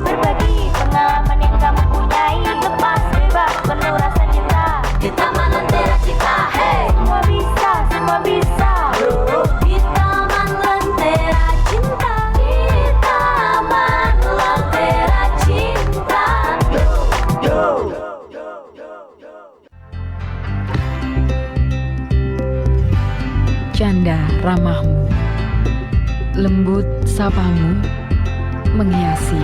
berbagi pengalaman yang kamu punyai, lepas bebas penuh rasa cinta. Di Taman Lentera Cinta, hey, semua bisa. Di Taman Lentera Cinta, di Taman Lentera Cinta. Canda ramahmu, lembut sapamu, menghiasi